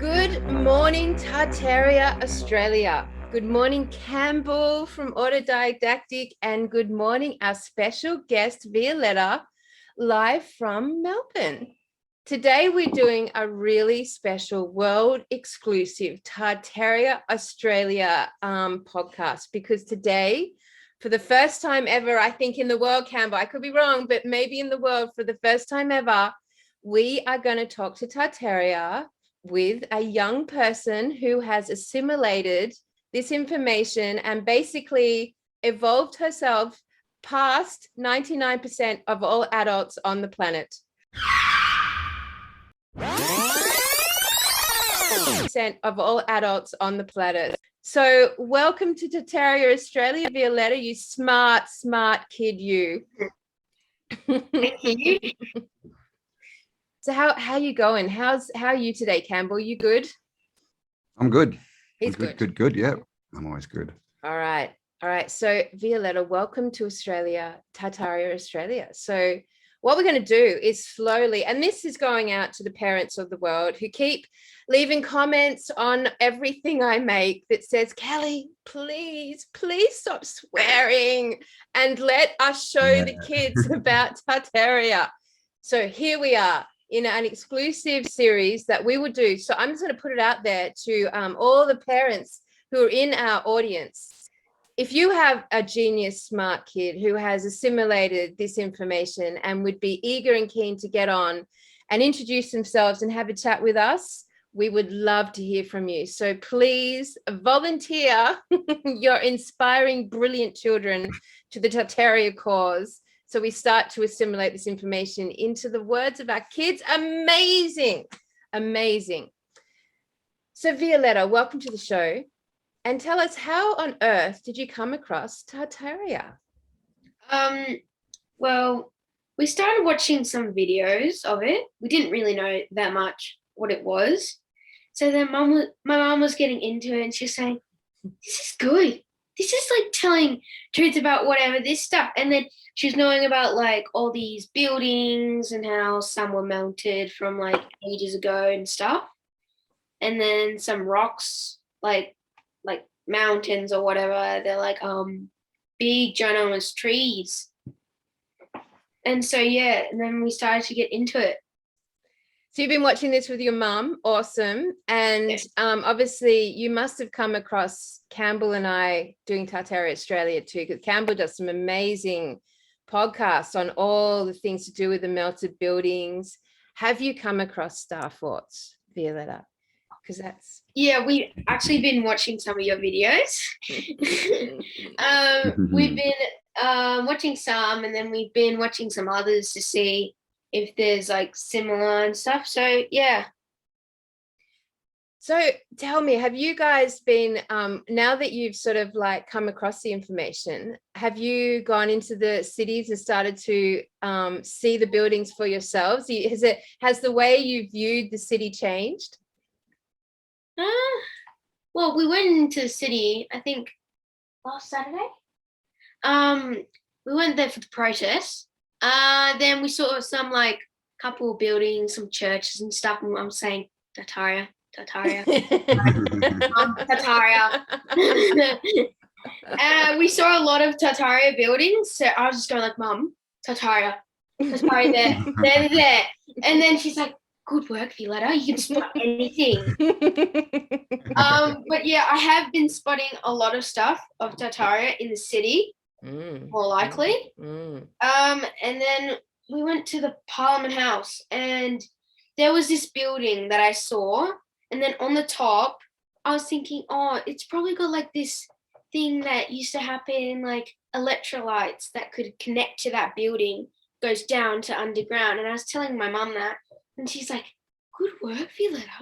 Good morning, Tartaria, Australia. Good morning, Cambell from Autodidactic, and good morning, our special guest, Violetta, live from Melbourne. Today, we're doing a really special world exclusive Tartaria Australia podcast, because today, for the first time ever, I think in the world, Cambell, I could be wrong, but maybe in the world, for the first time ever, we are going to talk to Tartaria with a young person who has assimilated this information and basically evolved herself past 99% of all adults on the planet. Of all adults on the planet. So welcome to Tartaria, Australia, Violetta, you smart kid, you. Thank you. So how you going? How are you today, Cambell? You good? I'm good. He's good. Yeah, I'm always good. All right. So Violetta, welcome to Australia, Tartaria, Australia. So what we're going to do is slowly, and this is going out to the parents of the world who keep leaving comments on everything I make that says, Kelly, please stop swearing and let us show the kids about Tartaria. So here we are in an exclusive series that we will do. So I'm just going to put it out there to all the parents who are in our audience. If you have a genius, smart kid who has assimilated this information and would be eager and keen to get on and introduce themselves and have a chat with us, we would love to hear from you. So please volunteer your inspiring, brilliant children to the Tartaria cause. So we start to assimilate this information into the words of our kids. Amazing. So Violetta, welcome to the show. And tell us, how on earth did you come across Tartaria? Well, we started watching some videos of it. We didn't really know that much what it was. So then my mum was getting into it and she was saying, this is good. This is like telling truth about whatever, this stuff. And then she was knowing about like all these buildings and how some were melted from like ages ago and stuff. And then some rocks, like mountains or whatever, they're like big ginormous trees. And so and then we started to get into it. So you've been watching this with your mum. Awesome. And obviously you must have come across Cambell and I doing Tartaria Australia too, because Cambell does some amazing podcasts on all the things to do with the melted buildings. Have you come across Star Forts, Violetta? Because that's... Yeah, we've actually been watching some of your videos. We've been watching some, and then we've been watching some others to see if there's like similar and stuff. So yeah. So tell me, have you guys been, now that you've sort of like come across the information, have you gone into the cities and started to see the buildings for yourselves? Has the way you viewed the city changed? Well, we went into the city, I think, last Saturday. We went there for the protest. Then we saw some like couple buildings, some churches and stuff. And I'm saying Tartaria. Tartaria. We saw a lot of Tartaria buildings. So I was just going like, Mum, Tartaria there. And then she's like, good work, Violetta. You can spot anything. But yeah, I have been spotting a lot of stuff of Tartaria in the city, more likely. And then we went to the Parliament House and there was this building that I saw. And then on the top, I was thinking, oh, it's probably got like this thing that used to happen, like electrolytes that could connect to that building, goes down to underground. And I was telling my mum that. And she's like, good work, Violetta.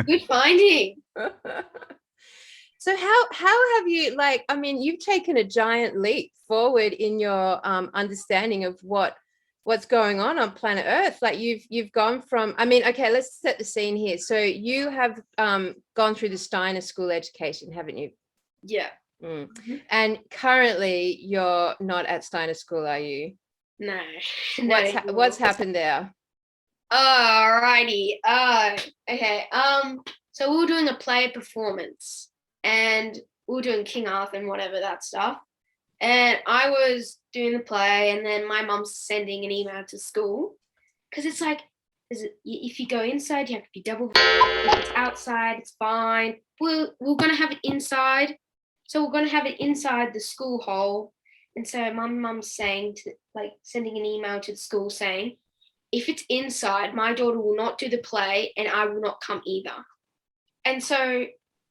Good finding. So how have you, like, I mean, you've taken a giant leap forward in your understanding of what's going on planet Earth. Like you've gone from, I mean, okay, let's set the scene here. So you have gone through the Steiner school education, haven't you? Yeah. And currently you're not at Steiner school, are you? No. What's happened there? Alrighty. Okay. So we were doing a play performance, and we were doing King Arthur and whatever that stuff. And I was doing the play, and then my mum's sending an email to school because it's like, if you go inside, you have to be double. If it's outside, it's fine. We're gonna have it inside, so we're gonna have it inside the school hall. And so my mum's saying sending an email to the school saying, if it's inside, my daughter will not do the play, and I will not come either. And so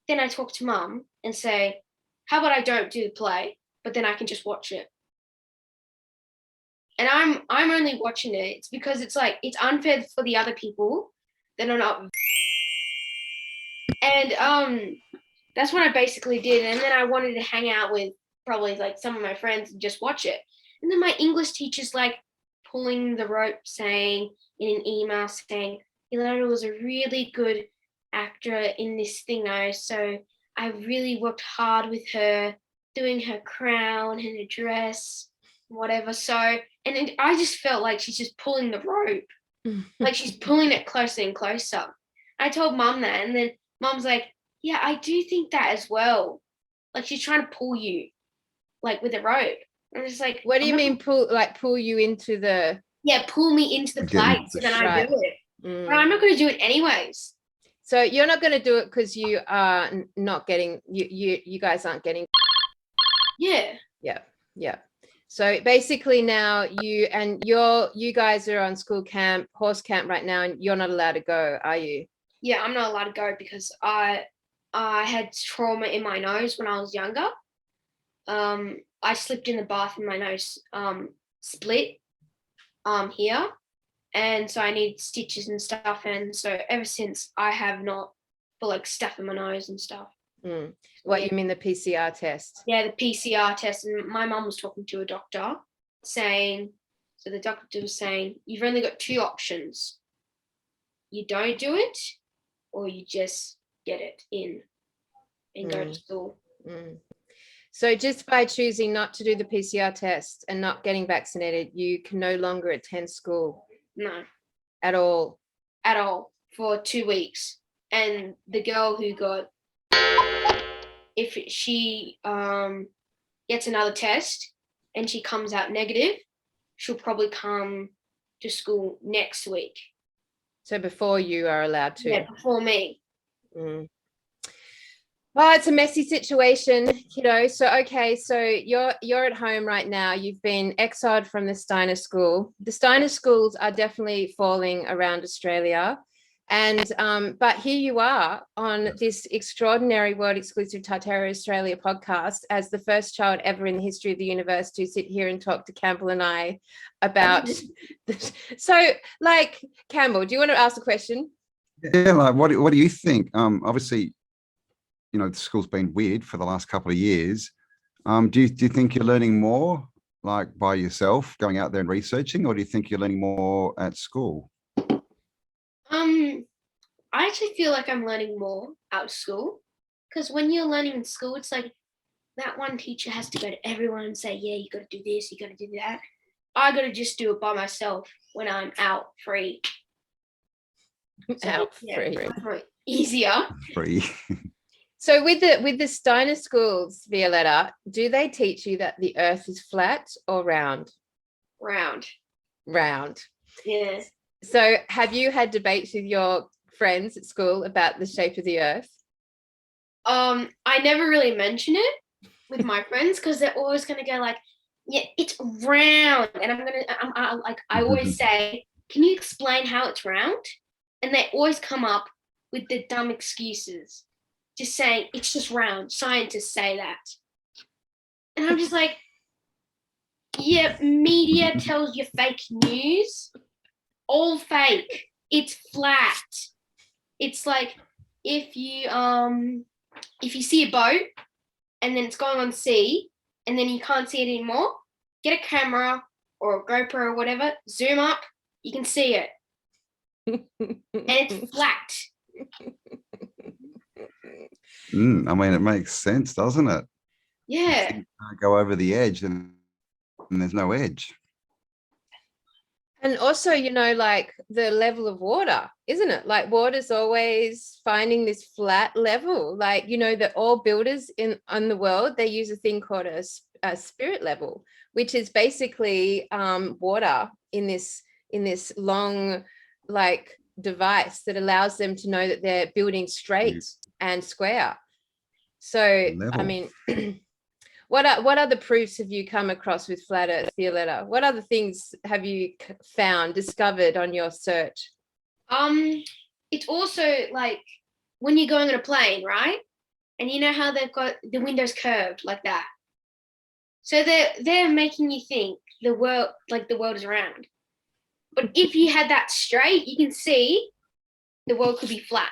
then I talk to mum and say, how about I don't do the play, but then I can just watch it. And I'm only watching it. It's because it's unfair for the other people that are not. And that's what I basically did. And then I wanted to hang out with probably some of my friends and just watch it. And then my English teacher's pulling the rope, saying in an email saying, Violetta was a really good actor in this thing though, so I really worked hard with her doing her crown and her dress, whatever. So, and I just felt like she's just pulling the rope, she's pulling it closer and closer. I told mum that, and then mum's like, yeah, I do think that as well. She's trying to pull you with a rope. And it's like, what do you mean pull you into the? Yeah, pull me into the play so then I do it. But I'm not going to do it anyways. So you're not going to do it because you are not getting you guys aren't getting. Yeah. So basically now you guys are on school camp, horse camp right now, and you're not allowed to go, are you? Yeah, I'm not allowed to go because I had trauma in my nose when I was younger. I slipped in the bath and my nose split here, and so I need stitches and stuff, and so ever since I have not for stuff in my nose and stuff. What, you mean the PCR test? Yeah, the PCR test. And my mum was talking to a doctor saying, so the doctor was saying, you've only got two options. You don't do it, or you just get it in and go to school. So just by choosing not to do the PCR test and not getting vaccinated, you can no longer attend school? No. At all? At all, for 2 weeks. And the girl who got, if she gets another test and she comes out negative, she'll probably come to school next week. So before you are allowed to? Yeah, before me. Well, it's a messy situation, kiddo. So, okay, so you're at home right now. You've been exiled from the Steiner School. The Steiner schools are definitely falling around Australia. And but here you are on this extraordinary world exclusive Tartaria Australia podcast as the first child ever in the history of the universe to sit here and talk to Cambell and I about this. So, Cambell, do you want to ask a question? Yeah, what do you think? Obviously, the school's been weird for the last couple of years. Do you think you're learning more by yourself, going out there and researching, or do you think you're learning more at school? I actually feel like I'm learning more out of school, because when you're learning in school, it's like that one teacher has to go to everyone and say, yeah, you got to do this, you got to do that. I got to just do it by myself when I'm out free. So, free. Easier. Free. So with the Steiner schools, Violetta, do they teach you that the earth is flat or round? Round. Yeah. So have you had debates with your friends at school about the shape of the earth? I never really mention it with my friends because they're always going to go yeah, it's round. And I always say, can you explain how it's round? And they always come up with the dumb excuses, just saying it's just round. Scientists say that. And I'm just like, yeah, media tells you fake news. All fake. It's flat. It's like if you see a boat and then it's going on sea and then you can't see it anymore, get a camera or a GoPro or whatever, zoom up, you can see it. And it's flat. I mean, it makes sense, doesn't it? Yeah. You can't go over the edge and there's no edge. And also, like the level of water, isn't it? Like water's always finding this flat level. Like, that all builders on the world, they use a thing called a spirit level, which is basically water in this long, like, device that allows them to know that they're building straight and square. So, I Level. mean, what other proofs have you come across with flat Earth, Violetta? What other things have you discovered on your search? It's also like when you're going on a plane, right? And you know how they've got the windows curved like that. So they're making you think the world is round. But if you had that straight, you can see the world could be flat.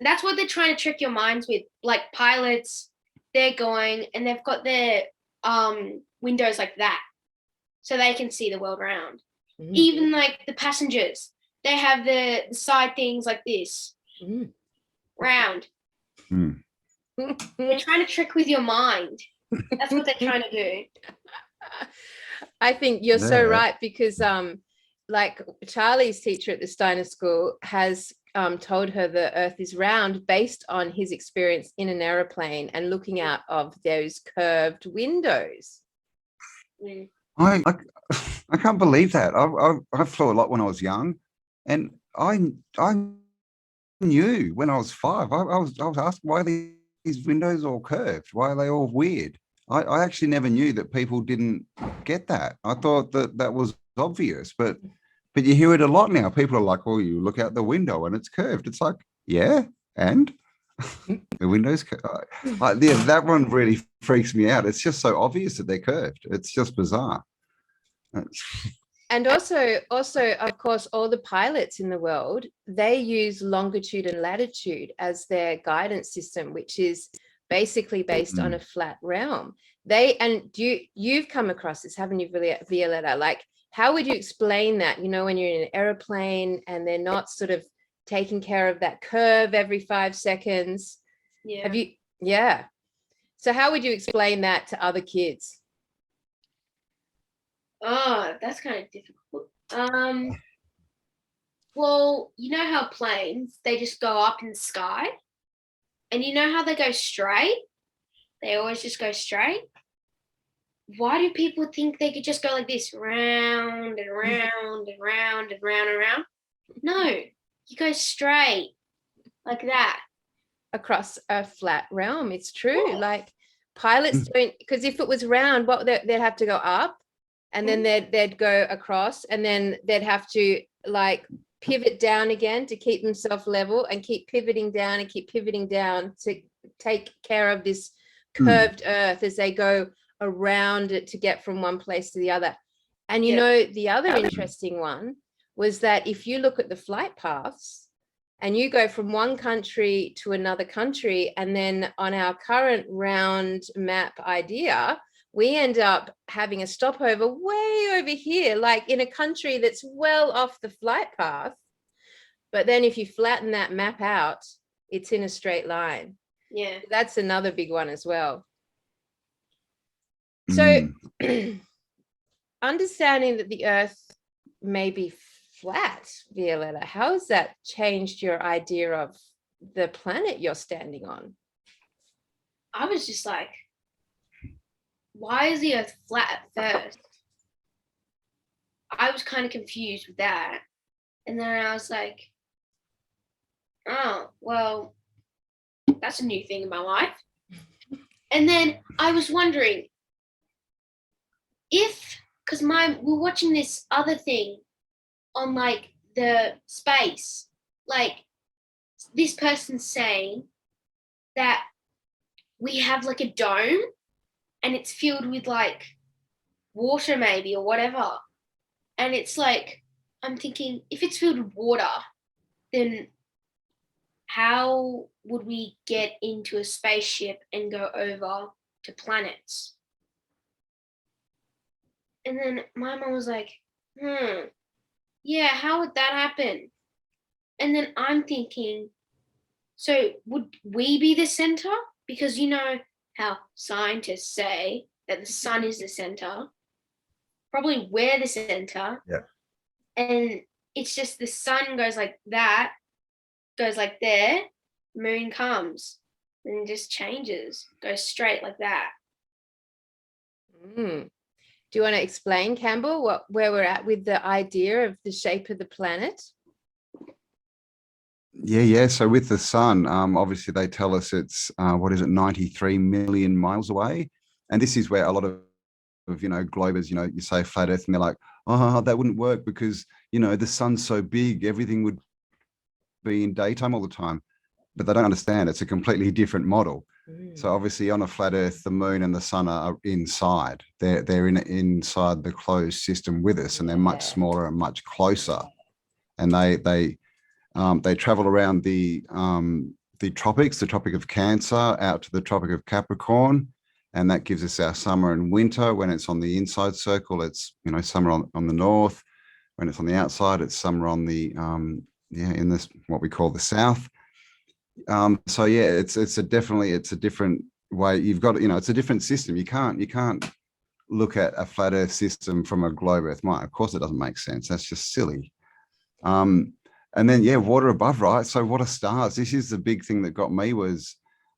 That's what they're trying to trick your minds with. Like pilots, they're going and they've got their windows like that, so they can see the world round. Even like the passengers, they have the side things like this, round. They're trying to trick with your mind. That's what they're trying to do. I think you're so right, because like Charlie's teacher at the Steiner School has told her the Earth is round based on his experience in an aeroplane and looking out of those curved windows. I can't believe that. I flew a lot when I was young, and I knew when I was 5. I was asked, why are these windows all curved? Why are they all weird? I actually never knew that people didn't get that. I thought that was obvious, but you hear it a lot now. People are like, well, you look out the window and it's curved. It's like, yeah, and the window's that one really freaks me out. It's just so obvious that they're curved. It's just bizarre. And also, of course, all the pilots in the world, they use longitude and latitude as their guidance system, which is basically based on a flat realm. You've come across this, haven't you, Violetta? Like, how would you explain that, when you're in an airplane and they're not sort of taking care of that curve every 5 seconds? Yeah. So how would you explain that to other kids? Oh, that's kind of difficult. Well, you know how planes, they just go up in the sky? And you know how they go straight? They always just go straight. Why do people think they could just go like this, round and round and round and round and round? No, you go straight like that. Across a flat realm. It's true. Like pilots don't, because if it was round, they'd have to go up, and then they'd go across, and then they'd have to like pivot down again to keep themselves level, and keep pivoting down and keep pivoting down to take care of this curved Earth as they go around it to get from one place to the other. And the other interesting one was that if you look at the flight paths and you go from one country to another country, and then on our current round map idea, we end up having a stopover way over here, like in a country that's well off the flight path. But then if you flatten that map out, it's in a straight line. Yeah. That's another big one as well. So understanding that the Earth may be flat, Violetta, how has that changed your idea of the planet you're standing on? I was just like, why is the Earth flat at first? I was kind of confused with that. And then I was like, oh, well, that's a new thing in my life. And then I was wondering because we're watching this other thing on like the space, like this person's saying that we have like a dome and it's filled with like water maybe or whatever. And it's like, I'm thinking, if it's filled with water, then how would we get into a spaceship and go over to planets? And then my mom was like, yeah, how would that happen? And then I'm thinking, so would we be the center? Because you know how scientists say that the sun is the center. probably we're the center. Yeah. And it's just the sun goes like that, goes like there, moon comes and just changes, goes straight like that. Do you want to explain, Campbell, where we're at with the idea of the shape of the planet? Yeah. So with the sun, obviously they tell us it's 93 million miles away, and this is where a lot of globers, you say flat Earth, and they're like, oh, that wouldn't work because the sun's so big, everything would be in daytime all the time. But they don't understand it's a completely different model. So obviously on a flat Earth, the moon and the sun are inside. They're inside the closed system with us, and they're much smaller and much closer. And they travel around the tropics, the Tropic of Cancer, out to the Tropic of Capricorn, and that gives us our summer and winter. When it's on the inside circle, it's summer on the north. When it's on the outside, it's summer on the in this what we call the south. So yeah, it's a different way. You've got it's a different system. You can't look at a flat Earth system from a globe Earth mind. Of course, it doesn't make sense. That's just silly. And then water above, right? So what are stars? This is the big thing that got me was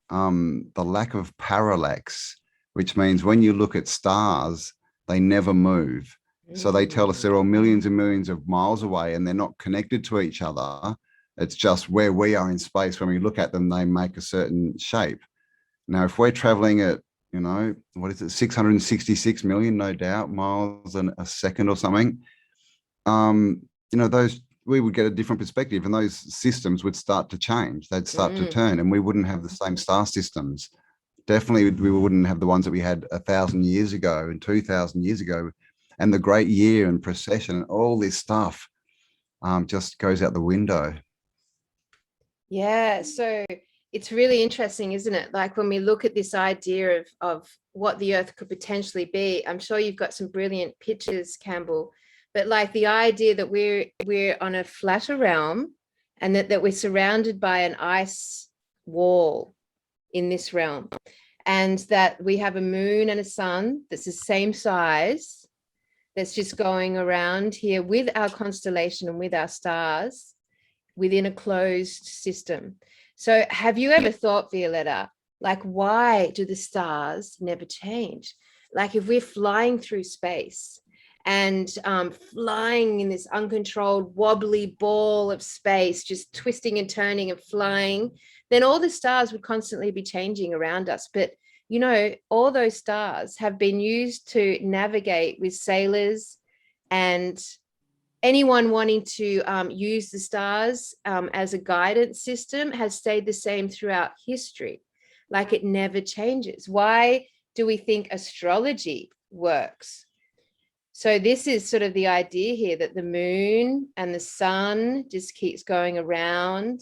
the lack of parallax, which means when you look at stars, they never move. So they tell us they're all millions and millions of miles away, and they're not connected to each other. It's just where we are in space. When we look at them, they make a certain shape. Now, if we're traveling at, 666 million, no doubt, miles a second or something, we would get a different perspective, and those systems would start to change. They'd start to turn, and we wouldn't have the same star systems. Definitely, we wouldn't have the ones that we had 1,000 years ago and 2,000 years ago. And the great year and precession and all this stuff just goes out the window. Yeah, so it's really interesting, isn't it? Like when we look at this idea of what the Earth could potentially be, I'm sure you've got some brilliant pictures, Campbell, but like the idea that we're on a flatter realm, and that we're surrounded by an ice wall in this realm, and that we have a moon and a sun that's the same size, that's just going around here with our constellation and with our stars within a closed system. So have you ever thought, Violetta, like, why do the stars never change? Like if we're flying through space and flying in this uncontrolled wobbly ball of space, just twisting and turning and flying, then all the stars would constantly be changing around us. But all those stars have been used to navigate with sailors, and anyone wanting to use the stars as a guidance system has stayed the same throughout history. Like it never changes. Why do we think astrology works? So this is sort of the idea here that the moon and the sun just keeps going around,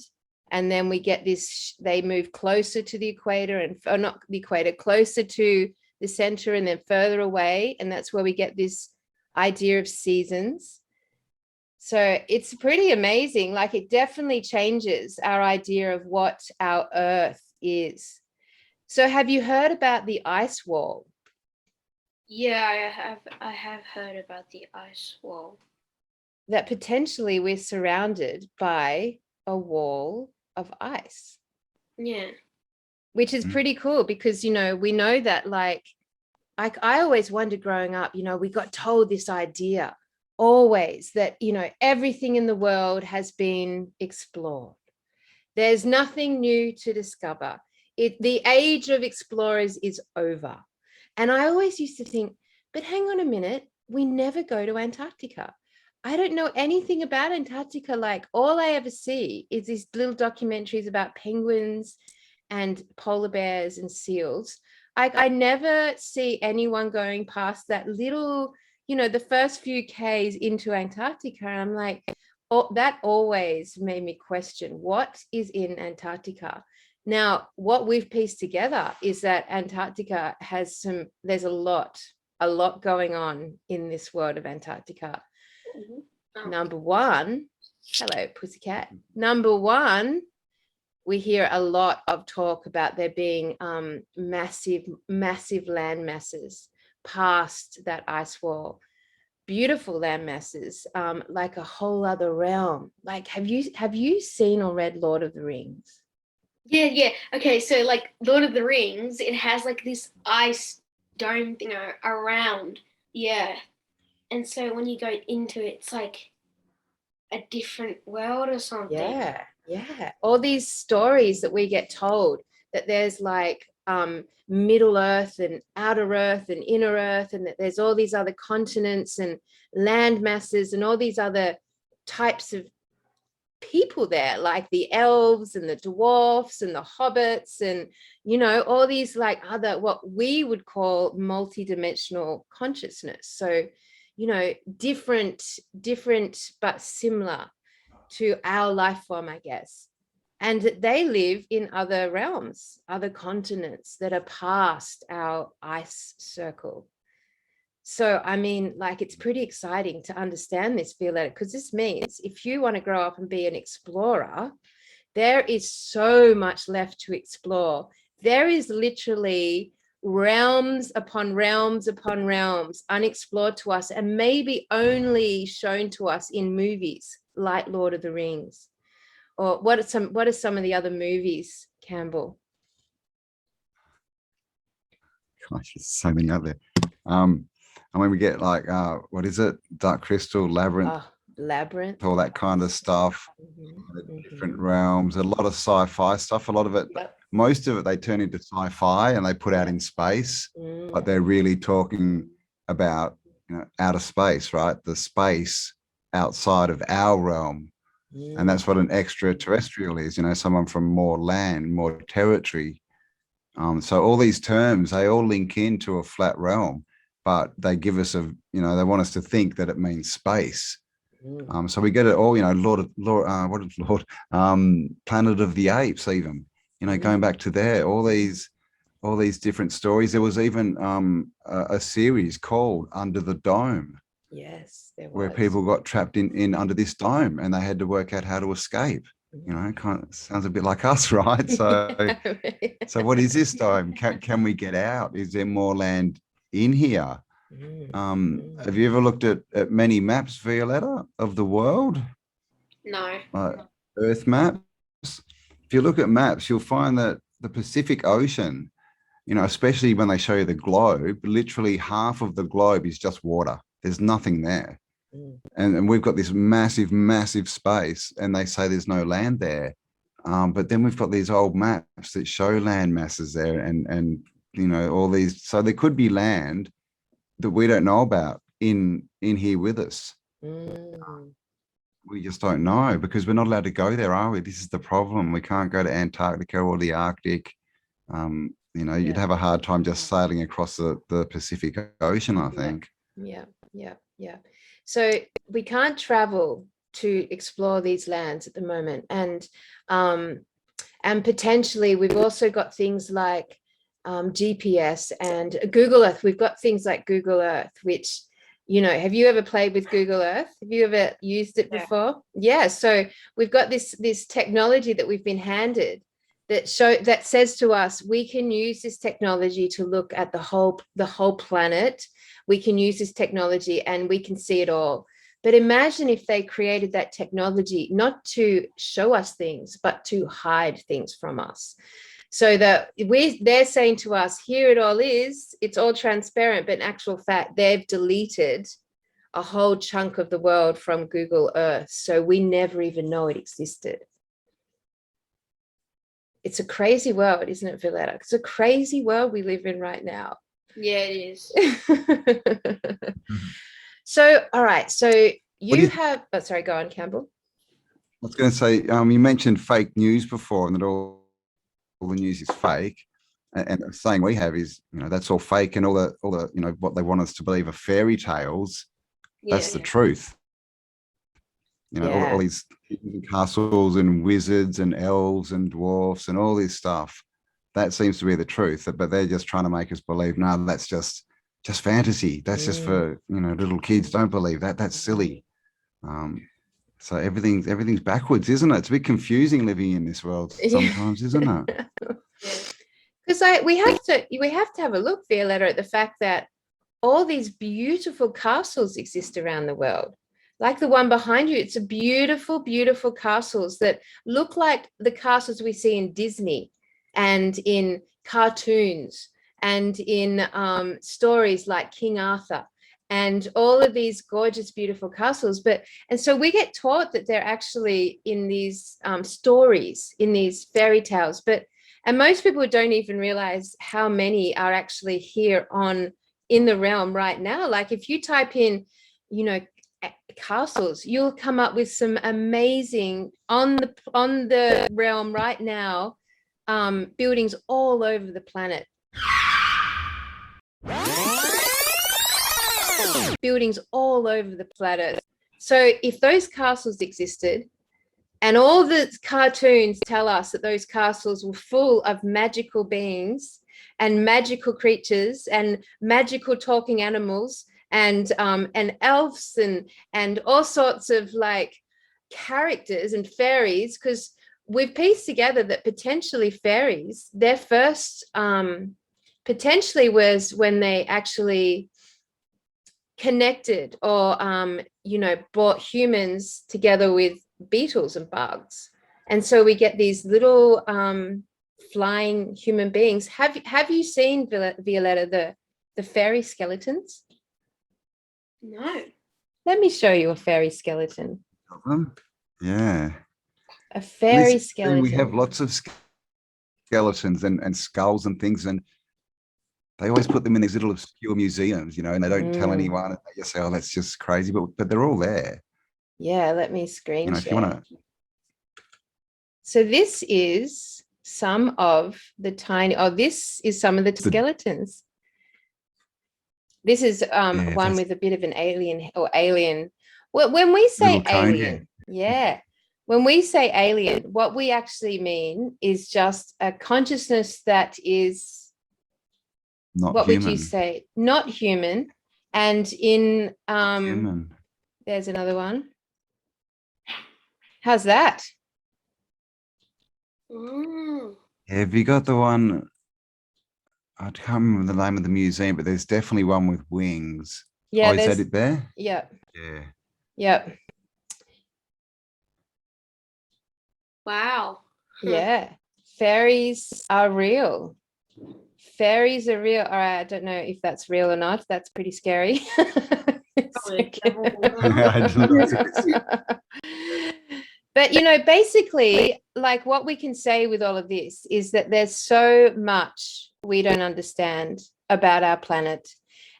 and then we get this, they move closer to the equator, or not the equator, closer to the center, and then further away. And that's where we get this idea of seasons. So it's pretty amazing. Like it definitely changes our idea of what our Earth is. So have you heard about the ice wall? Yeah, I have heard about the ice wall. That potentially we're surrounded by a wall of ice. Yeah. Which is pretty cool because, we know that like I always wondered growing up, we got told this idea always that, everything in the world has been explored. There's nothing new to discover. The age of explorers is over. And I always used to think, but hang on a minute, we never go to Antarctica. I don't know anything about Antarctica. Like all I ever see is these little documentaries about penguins and polar bears and seals. I never see anyone going past that little, the first few Ks into Antarctica. And I'm like, that always made me question what is in Antarctica. Now, what we've pieced together is that Antarctica has there's a lot going on in this world of Antarctica. Number one, hello, pussycat. Number one, we hear a lot of talk about there being massive land masses past that ice wall. beautiful land masses, like a whole other realm. Like, have you seen or read Lord of the Rings? Yeah. Okay, so like Lord of the Rings, it has like this ice dome thing around. Yeah. And so when you go into it, it's like a different world or something. Yeah. All these stories that we get told, that there's like Middle Earth and Outer Earth and Inner Earth, and that there's all these other continents and land masses and all these other types of people there, like the elves and the dwarfs and the hobbits, and all these like other, what we would call multi-dimensional consciousness. So different but similar to our life form, I guess. And they live in other realms, other continents that are past our ice circle. So, I mean, like, it's pretty exciting to understand this, Violetta, because this means if you want to grow up and be an explorer, there is so much left to explore. There is literally realms upon realms upon realms unexplored to us, and maybe only shown to us in movies like Lord of the Rings. Or what are some of the other movies, Campbell? Gosh, there's so many out there. And when we get like, what is it? Dark Crystal, Labyrinth, Labyrinth, all that kind of stuff, different realms, a lot of sci-fi stuff, a lot of it, most of it, they turn into sci-fi and they put out in space, but they're really talking about, outer space, right? The space outside of our realm. And that's what an extraterrestrial is, someone from more land, more territory. So all these terms, they all link into a flat realm, but they give us they want us to think that it means space. So we get it all, Planet of the Apes, even, going back to there, all these different stories. There was even a series called Under the Dome. Yes, there was. Where people got trapped in under this dome and they had to work out how to escape. Kind of sounds a bit like us, right? So, so what is this dome? Can we get out? Is there more land in here? Have you ever looked at many maps, Violetta, of the world? No. Earth maps? If you look at maps, you'll find that the Pacific Ocean, especially when they show you the globe, literally half of the globe is just water. There's nothing there. And we've got this massive, massive space, and they say there's no land there. But then we've got these old maps that show land masses there and all these. So there could be land that we don't know about in here with us. We just don't know because we're not allowed to go there, are we? This is the problem. We can't go to Antarctica or the Arctic. You'd have a hard time just sailing across the Pacific Ocean, I think. Yeah. So we can't travel to explore these lands at the moment, and potentially we've also got things like GPS and Google Earth. We've got things like Google Earth, which, have you ever played with Google Earth? Have you ever used it before? Yeah. So we've got this technology that we've been handed that says to us, we can use this technology to look at the whole planet. We can use this technology and we can see it all. But imagine if they created that technology not to show us things, but to hide things from us. So that they're saying to us, here it all is, it's all transparent, but in actual fact, they've deleted a whole chunk of the world from Google Earth. So we never even know it existed. It's a crazy world, isn't it, Violetta? It's a crazy world we live in right now. Yeah, it is. So, all right. So you have, sorry, go on, Campbell. I was going to say, you mentioned fake news before, and that all the news is fake. And the saying we have is, that's all fake, and all the what they want us to believe are fairy tales. That's the truth. All these castles and wizards and elves and dwarfs and all this stuff. That seems to be the truth, but they're just trying to make us believe, no, that's just fantasy. That's just for, little kids. Don't believe that. That's silly. So everything's backwards, isn't it? It's a bit confusing living in this world sometimes, isn't it? Because we have to have a look, Violetta, at the fact that all these beautiful castles exist around the world. Like the one behind you, it's a beautiful, beautiful castles that look like the castles we see in Disney and in cartoons and in stories like King Arthur and all of these gorgeous, beautiful castles. And so we get taught that they're actually in these stories, in these fairy tales, and most people don't even realize how many are actually here in the realm right now. Like if you type in, castles, you'll come up with some amazing on the realm right now, buildings all over the planet. Buildings all over the planet. So if those castles existed, and all the cartoons tell us that those castles were full of magical beings and magical creatures and magical talking animals and elves and all sorts of like characters and fairies, because we've pieced together that potentially fairies, their first potentially was when they actually connected or brought humans together with beetles and bugs, and so we get these little flying human beings. Have you seen, Violetta, the fairy skeletons? No. Let me show you a fairy skeleton. Yeah. A fairy skeleton. We have lots of skeletons and skulls and things, and they always put them in these little obscure museums, and they don't tell anyone. And they just say, "Oh, that's just crazy," but they're all there. Yeah, let me screen share. If you want to. So this is some of the tiny. Oh, this is some of the skeletons. This is one with a bit of an alien. Well, when we say alien, when we say alien, what we actually mean is just a consciousness that is not what human. would you say? Not human. And in human. There's another one. How's that? Have you got the one? I can't remember the name of the museum, but there's definitely one with wings. Yeah, is that it there? Yep. Yeah. Yep. Wow. Yeah. Fairies are real. Fairies are real. All right, I don't know if that's real or not. That's pretty scary. But basically, like what we can say with all of this is that there's so much we don't understand about our planet,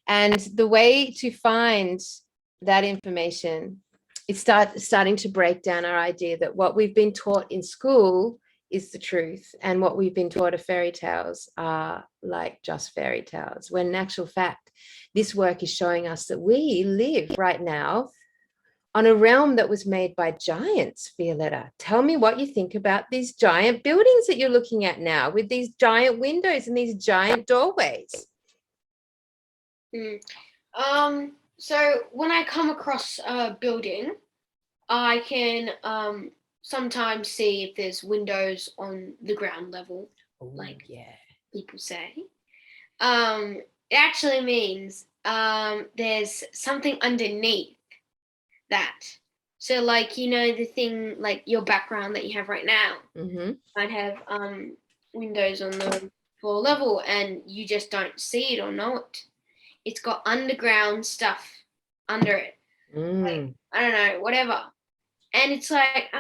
and the way to find that information is starting to break down our idea that what we've been taught in school is the truth, and what we've been taught of fairy tales are like just fairy tales, when in actual fact this work is showing us that we live right now on a realm that was made by giants. Violetta, tell me what you think about these giant buildings that you're looking at now with these giant windows and these giant doorways. So when I come across a building, I can sometimes see if there's windows on the ground level, people say. It actually means there's something underneath that. So like, the thing, like your background that you have right now might have windows on the floor level, and you just don't see it or know it. It's got underground stuff under it. Like, I don't know, whatever. And it's like,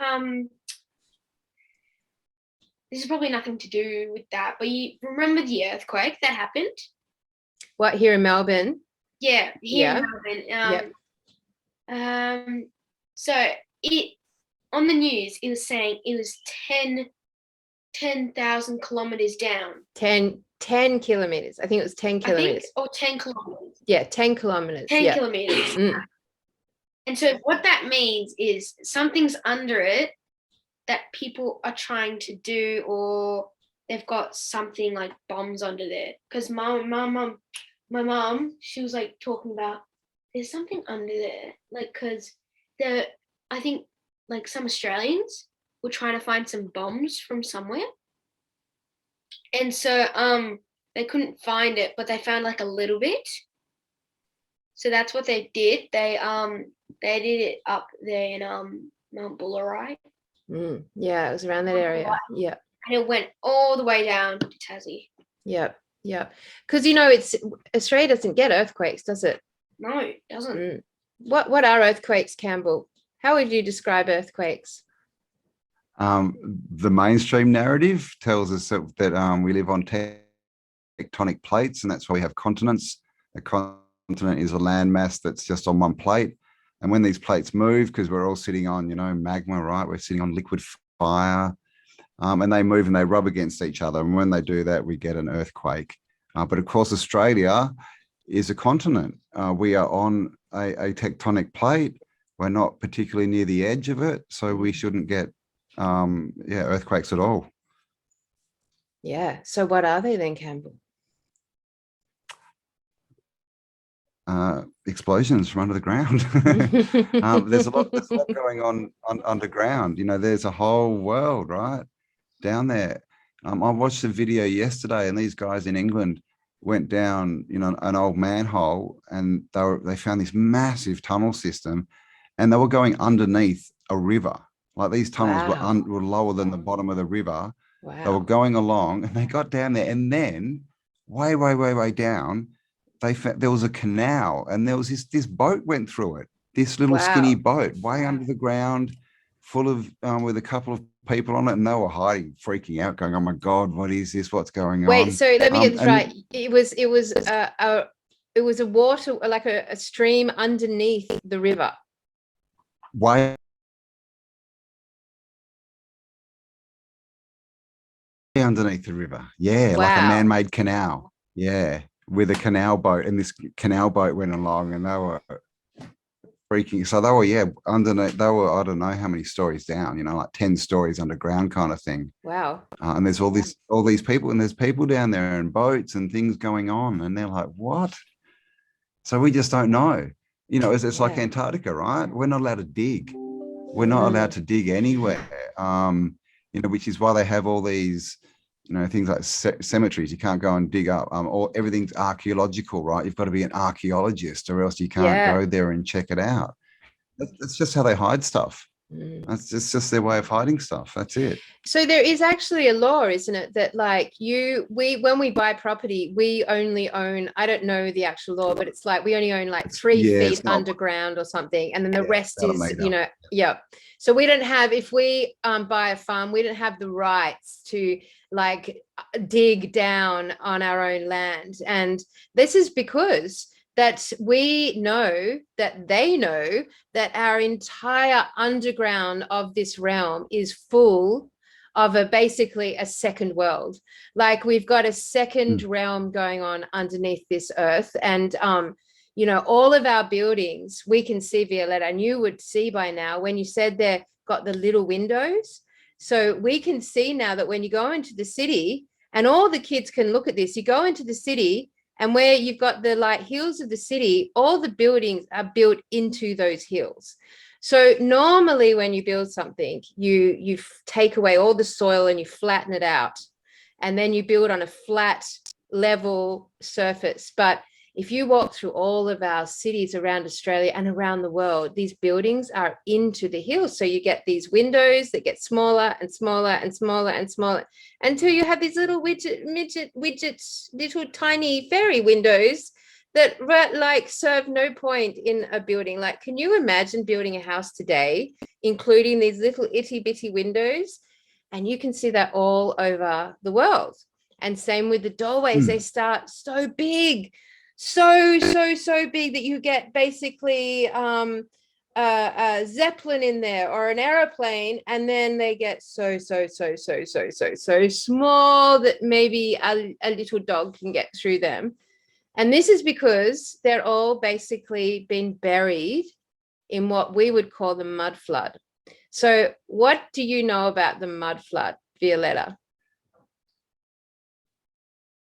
this is probably nothing to do with that, but you remember the earthquake that happened? What, here in Melbourne? Yeah, here in Melbourne. So it, on the news, it was saying it was 10,000 kilometers down. 10 kilometers. I think it was 10 kilometers. Or 10 kilometers. Yeah, 10 kilometers. 10 kilometers. And so what that means is something's under it that people are trying to do, or they've got something like bombs under there. Because my mom, she was like talking about there's something under there, like, because I think like some Australians were trying to find some bombs from somewhere, and so they couldn't find it, but they found like a little bit, So that's what they did. They did it up there in Mount Bullarai. Yeah, it was around that area. Yeah. And it went all the way down to Tassie. Yeah. Because it's Australia doesn't get earthquakes, does it? No, it doesn't. What are earthquakes, Campbell? How would you describe earthquakes? The mainstream narrative tells us that we live on tectonic plates, and that's why we have continents. A continent is a landmass that's just on one plate. And when these plates move, because we're all sitting on, magma, right? We're sitting on liquid fire, and they move and they rub against each other. And when they do that, we get an earthquake. But of course, Australia is a continent. We are on a tectonic plate. We're not particularly near the edge of it, so we shouldn't get earthquakes at all. Yeah. So what are they then, Campbell? Explosions from under the ground. There's a lot going on underground. There's a whole world right down there. I watched a video yesterday, and these guys in England went down, an old manhole, and they found this massive tunnel system, and they were going underneath a river. Like these tunnels were lower than the bottom of the river. Wow. They were going along, and they got down there, and then way down, they found there was a canal, and there was this boat went through it. This little skinny boat, way under the ground, full of with a couple of people on it, and they were hiding, freaking out, going, "Oh my God, what is this? What's going on?" Wait, so let me get this right. It was a water, like a stream underneath the river. Way underneath the river, like a man-made canal, with a canal boat, and this canal boat went along, and they were freaking. So they were underneath. They were, I don't know how many stories down, like 10 stories underground kind of thing. Wow. And there's all these people, and there's people down there and boats and things going on, and they're like, what? So we just don't know. It's like Antarctica, right? We're not allowed to dig. We're not allowed to dig anywhere. Which is why they have all these, things like cemeteries. You can't go and dig up. Or everything's archaeological, right? You've got to be an archaeologist, or else you can't go there and check it out. That's just how they hide stuff. That's just their way of hiding stuff. That's it. So there is actually a law, isn't it, that like when we buy property, we only own, I don't know the actual law, but it's like we only own like 3 feet underground or something, and then the rest is, So we don't have, if we buy a farm, we don't have the rights to like dig down on our own land. And this is because that we know that they know that our entire underground of this realm is full of basically a second world. Like we've got a second realm going on underneath this earth. And, all of our buildings, we can see, Violetta, and you would see by now when you said they've got the little windows. So we can see now that when you go into the city, and all the kids can look at this, you go into the city, and where you've got the like hills of the city, all the buildings are built into those hills. So normally when you build something, you take away all the soil and you flatten it out, and then you build on a flat, level surface. But if you walk through all of our cities around Australia and around the world, these buildings are into the hills. So you get these windows that get smaller and smaller and smaller and smaller until you have these little widgets, little tiny fairy windows that like serve no point in a building. Like, can you imagine building a house today, including these little itty bitty windows? And you can see that all over the world. And same with the doorways. They start so big, so big that you get basically a zeppelin in there or an aeroplane, and then they get so small that maybe a little dog can get through them. And this is because they're all basically been buried in what we would call the mud flood. So what do you know about the mud flood, Violetta?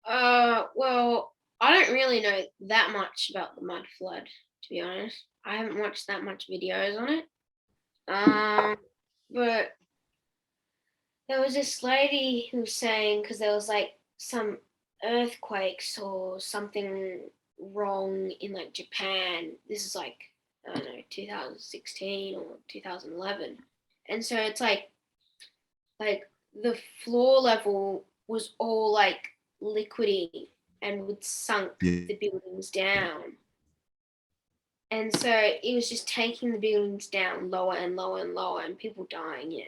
Well, I don't really know that much about the mud flood, to be honest. I haven't watched that much videos on it. But there was this lady who was saying, because there was like some earthquakes or something wrong in like Japan. This is like, I don't know, 2016 or 2011. And so it's like the floor level was all like liquidy and would sunk Yeah. the buildings down. And so it was just taking the buildings down lower and lower and lower, and people dying,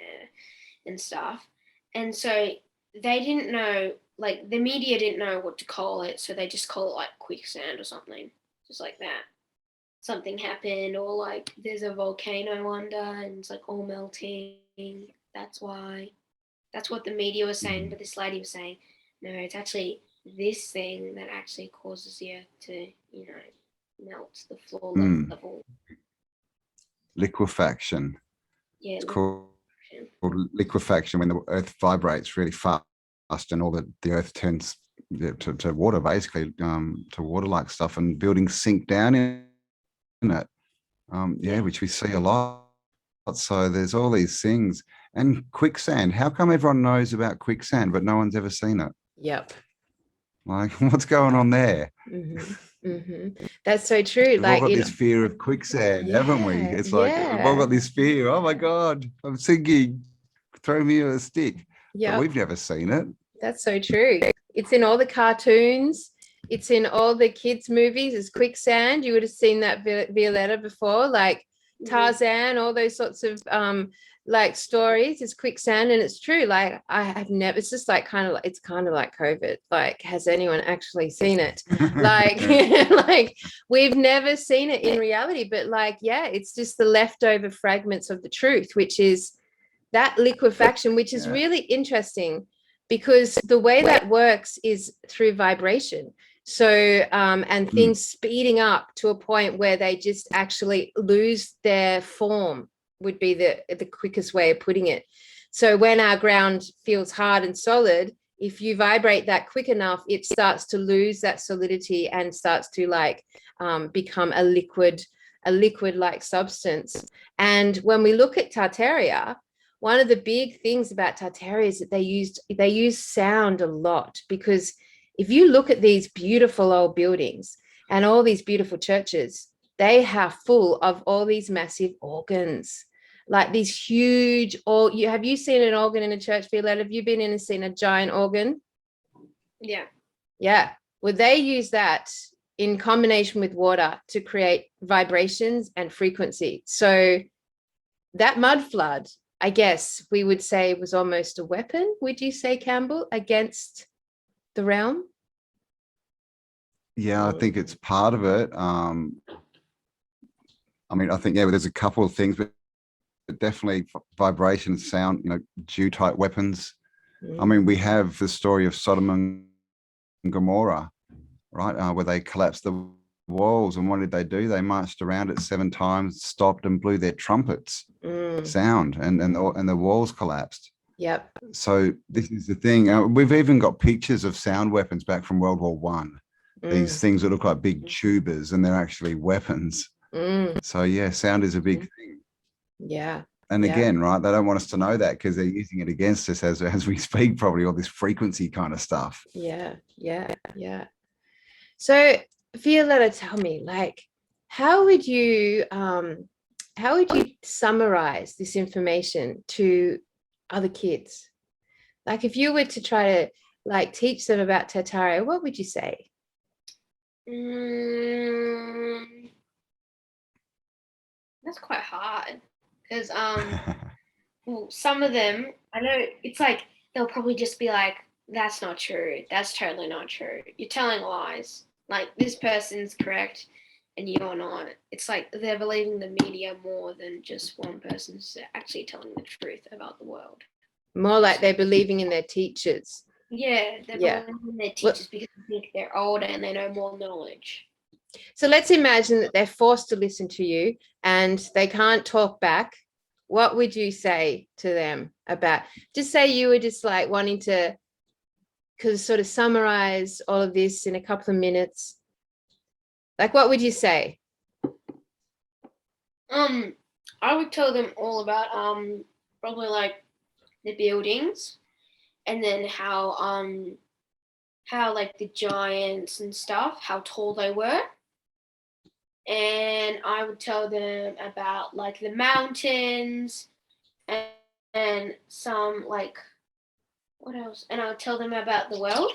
and stuff. And so they didn't know, like the media didn't know what to call it, so they just call it like quicksand or something, just like that. Something happened, or like there's a volcano under and it's like all melting. That's why. That's what the media was saying, but this lady was saying, no, it's actually this thing that actually causes the earth to, melt the floor level. Liquefaction. Yeah, It's called liquefaction when the earth vibrates really fast and all the earth turns to water, basically, to water-like stuff, and buildings sink down in it. Which we see a lot. So there's all these things. And quicksand. How come everyone knows about quicksand, but no one's ever seen it? Yep. Like, what's going on there? That's so true. We've like all got this fear of quicksand, haven't we? It's like we've all got this fear. Oh my God, I'm sinking. Throw me a stick. Yeah, But we've never seen it. That's so true. It's in all the cartoons. It's in all the kids' movies. It's quicksand. You would have seen that Violetta before, like Tarzan, all those sorts of like stories. It's quicksand, and it's true. Like I have never. It's just like it's kind of like COVID. Like, has anyone actually seen it? Like, like we've never seen it in reality. But like, yeah, it's just the leftover fragments of the truth, which is that liquefaction, which is really interesting, because the way that works is through vibration. So, and things speeding up to a point where they just actually lose their form would be the quickest way of putting it. So when our ground feels hard and solid, if you vibrate that quick enough, it starts to lose that solidity and starts to like become a liquid-like substance. And when we look at Tartaria, one of the big things about Tartaria is that they use sound a lot, because if you look at these beautiful old buildings and all these beautiful churches, they are full of all these massive organs, like these huge. Have you seen an organ in a church, Violetta? Have you been in and seen a giant organ? Yeah. Yeah. Well, they use that in combination with water to create vibrations and frequency. So that mud flood, I guess we would say, was almost a weapon, would you say, Cambell, against the realm? Yeah, I think it's part of it. I mean, I think, there's a couple of things, but definitely vibration, sound, Jew-type weapons. I mean, we have the story of Sodom and Gomorrah, right, where they collapsed the walls, and what did they do? They marched around it 7 times, stopped and blew their trumpets sound, and the walls collapsed. Yep. So this is the thing. We've even got pictures of sound weapons back from World War One. These things that look like big tubers, and they're actually weapons. So yeah, sound is a big thing. Yeah. And again, right, they don't want us to know that because they're using it against us as we speak, probably, all this frequency kind of stuff. Yeah. So Violetta, tell me, like, how would you summarize this information to other kids? Like, if you were to try to like teach them about Tartaria, what would you say? That's quite hard, because well, some of them, I know it's like they'll probably just be like, that's not true, that's totally not true, you're telling lies, like this person's correct and you're not. It's like they're believing the media more than just one person's actually telling the truth about the world. More like they're believing in their teachers. Yeah, they're believing in their teachers because they think they're older and they know more knowledge. So let's imagine that they're forced to listen to you and they can't talk back. What would you say to them about, just say you were just like wanting to sort of summarize all of this in a couple of minutes. Like, what would you say? I would tell them all about probably like the buildings, and then how how like the giants and stuff, how tall they were. And I would tell them about like the mountains and some like, what else? And I'll tell them about the world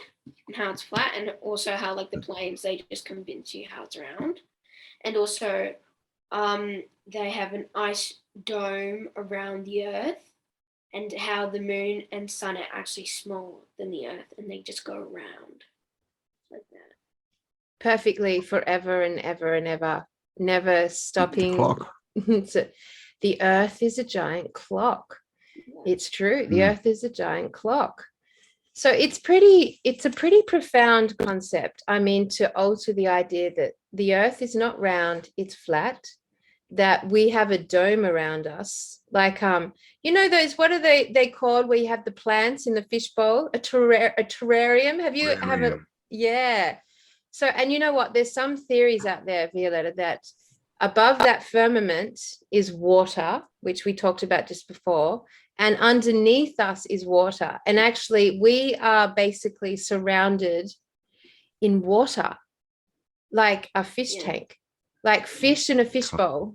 and how it's flat, and also how like the planes, they just convince you how it's round. And also they have an ice dome around the earth, and how the moon and sun are actually smaller than the earth, and they just go around like that. Perfectly forever and ever and ever, never stopping. Clock. So the earth is a giant clock. It's true. The earth is a giant clock. So it's a pretty profound concept. I mean, to alter the idea that the earth is not round, it's flat, that we have a dome around us. Like, you know, those, what are they called where you have the plants in the fishbowl? A terrarium. Have you have a, yeah. So, and you know what? There's some theories out there, Violetta, that above that firmament is water, which we talked about just before, and underneath us is water. And actually, we are basically surrounded in water, like a fish tank, like fish in a fishbowl.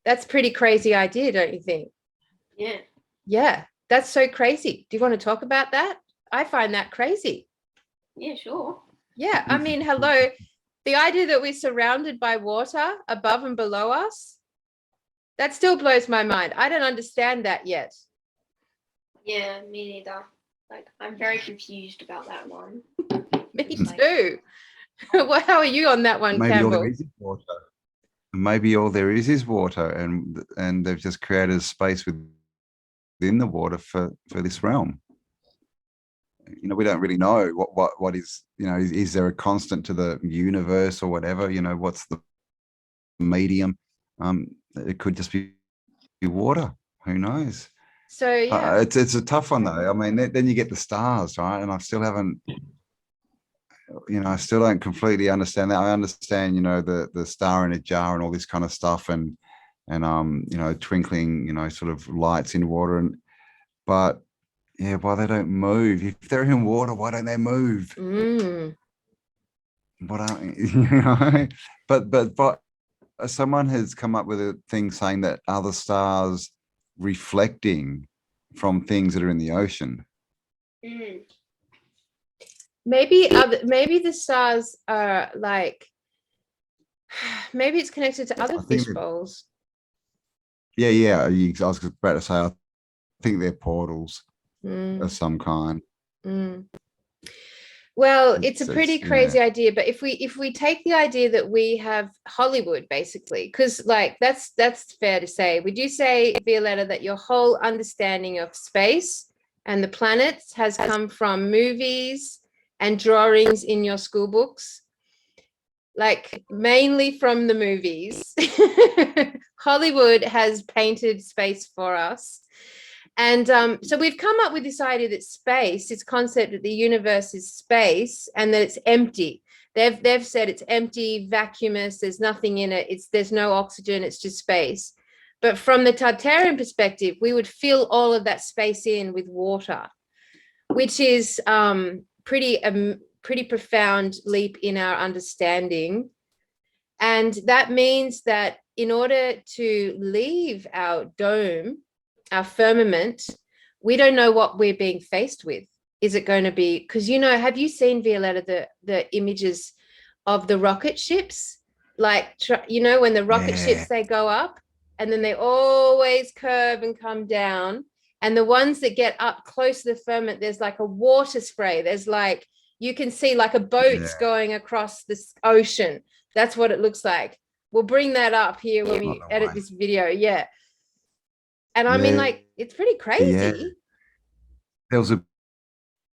That's a pretty crazy idea, don't you think? Yeah. Yeah, that's so crazy. Do you want to talk about that? I find that crazy. Yeah, sure. Yeah, I mean, hello. The idea that we're surrounded by water above and below us, that still blows my mind. I don't understand that yet. Yeah, me neither. Like, I'm very confused about that one. Me too. Well, how are you on that one, Maybe Campbell? all there is water. Maybe all there is water, and they've just created a space within the water for this realm. You know, we don't really know what is, you know, is there a constant to the universe or whatever, you know, what's the medium? It could just be water. Who knows? So yeah, it's a tough one though. I mean, then you get the stars, right? And I still haven't, you know, I still don't completely understand that. I understand, you know, the star in a jar and all this kind of stuff, and you know, twinkling, you know, sort of lights in water, but yeah, why they don't move? If they're in water, why don't they move? What aren't you know? But someone has come up with a thing saying that other stars reflecting from things that are in the ocean. Maybe the stars are like, maybe it's connected to other fish bowls. Yeah. I was about to say, I think they're portals of some kind. Well, it's a pretty crazy idea, but if we take the idea that we have Hollywood, basically, because like that's fair to say. Would you say, Violetta, that your whole understanding of space and the planets has come from movies and drawings in your school books? Like mainly from the movies. Hollywood has painted space for us. And so we've come up with this idea that space, this concept that the universe is space and that it's empty. They've said it's empty, vacuumous, there's nothing in it, there's no oxygen, it's just space. But from the Tartarian perspective, we would fill all of that space in with water, which is pretty profound leap in our understanding. And that means that in order to leave our dome, our firmament, we don't know what we're being faced with. Is it going to be, because, you know, have you seen, Violetta, the images of the rocket ships? Like, you know, when the rocket ships, they go up and then they always curve and come down. And the ones that get up close to the firmament, there's like a water spray. There's like, you can see like a boat's going across this ocean. That's what it looks like. We'll bring that up here when we edit this video. Yeah. And I mean, like, it's pretty crazy. Yeah. There was a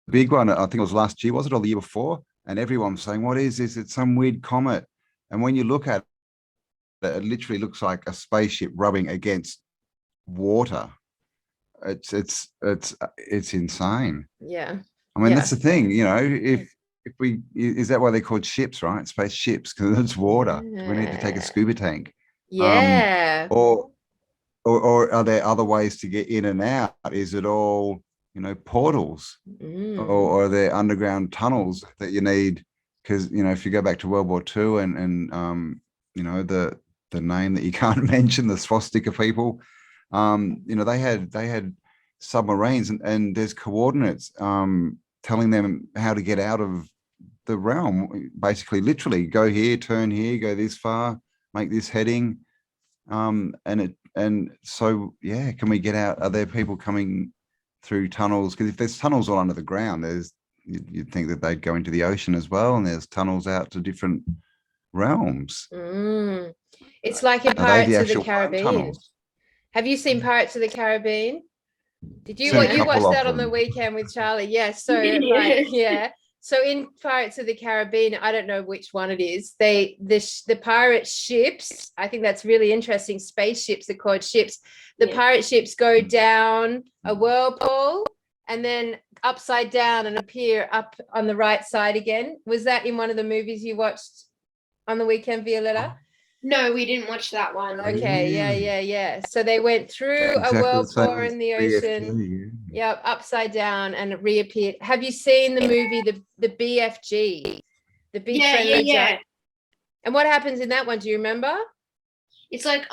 big one, I think it was last year, was it, or the year before? And everyone was saying, what is this? It's some weird comet. And when you look at it, it literally looks like a spaceship rubbing against water. It's insane. Yeah. I mean, that's the thing, you know, if is that why they're called ships, right? Spaceships, because it's water. We need to take a scuba tank. Yeah. Or are there other ways to get in and out? Is it all, portals, or are there underground tunnels that you need? Because if you go back to World War II and the name that you can't mention, the swastika people, they had submarines, and there's coordinates telling them how to get out of the realm, basically, literally go here, turn here, go this far, make this heading, so can we get out? Are there people coming through tunnels? Because if there's tunnels all under the ground, you'd think that they'd go into the ocean as well, and there's tunnels out to different realms. It's like in Are they Pirates of the actual Caribbean. tunnels? Have you seen Pirates of the Caribbean? Did you? Seen a Well, you couple watched of that on the them. weekend with Charlie. Yes. So Yeah. So in Pirates of the Caribbean, I don't know which one it is. The pirate ships, I think that's really interesting. Spaceships are called ships. The pirate ships go down a whirlpool and then upside down and appear up on the right side again. Was that in one of the movies you watched on the weekend, Violetta? No, we didn't watch that one. Okay, yeah. So they went through Exactly a the same whirlpool as in the BFG, ocean. Yep, upside down, and it reappeared. Have you seen the movie the BFG, the Big Friendly Giant? And what happens in that one? Do you remember? It's like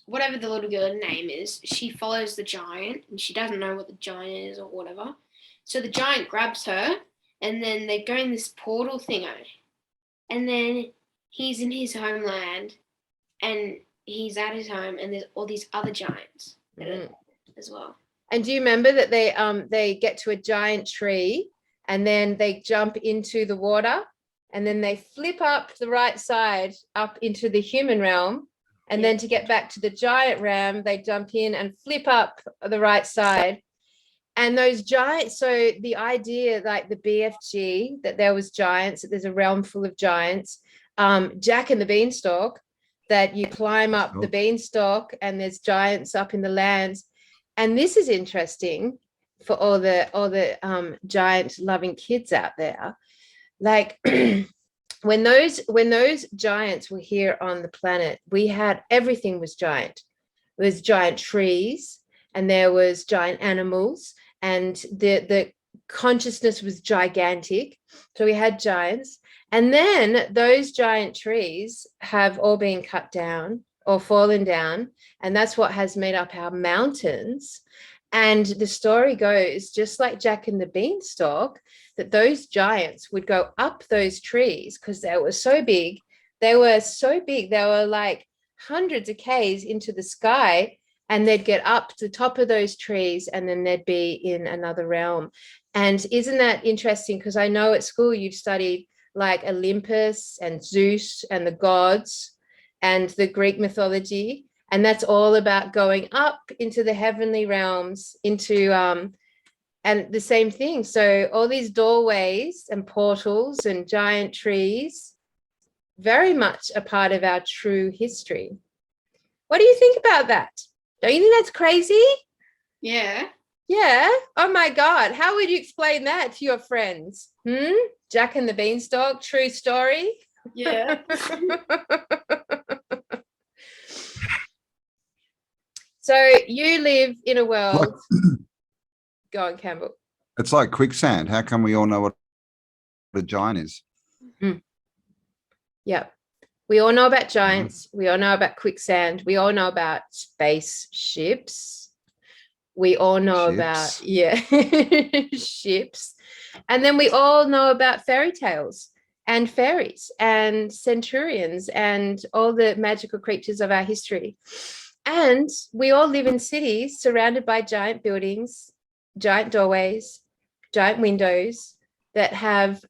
whatever the little girl's name is, she follows the giant, and she doesn't know what the giant is or whatever. So the giant grabs her, and then they go in this portal thingo, and then he's in his homeland, and he's at his home, and there's all these other giants as well. And do you remember that they get to a giant tree, and then they jump into the water, and then they flip up the right side up into the human realm, and then to get back to the giant realm, they jump in and flip up the right side. And those giants, so the idea, like the BFG, that there was giants, that there's a realm full of giants, Jack and the Beanstalk, that you climb up the beanstalk and there's giants up in the lands. And this is interesting for all the giant loving kids out there. Like when those giants were here on the planet, everything was giant. There was giant trees, and there was giant animals, and the consciousness was gigantic. So we had giants. And then those giant trees have all been cut down or fallen down, and that's what has made up our mountains. And the story goes, just like Jack and the Beanstalk, that those giants would go up those trees because they were so big. They were like hundreds of Ks into the sky, and they'd get up to the top of those trees, and then they'd be in another realm. And isn't that interesting? Because I know at school you've studied like Olympus and Zeus and the gods and the Greek mythology. And that's all about going up into the heavenly realms, into and the same thing. So all these doorways and portals and giant trees, very much a part of our true history. What do you think about that? Don't you think that's crazy? Yeah. Yeah. Oh my God. How would you explain that to your friends? Jack and the Beanstalk, true story? Yeah. So you live in a world. Go on, Cambell. It's like quicksand. How come we all know what a giant is? Yeah. We all know about giants. We all know about quicksand. We all know about spaceships. We all know about ships. And then we all know about fairy tales and fairies and centurions and all the magical creatures of our history. And we all live in cities surrounded by giant buildings, giant doorways, giant windows that have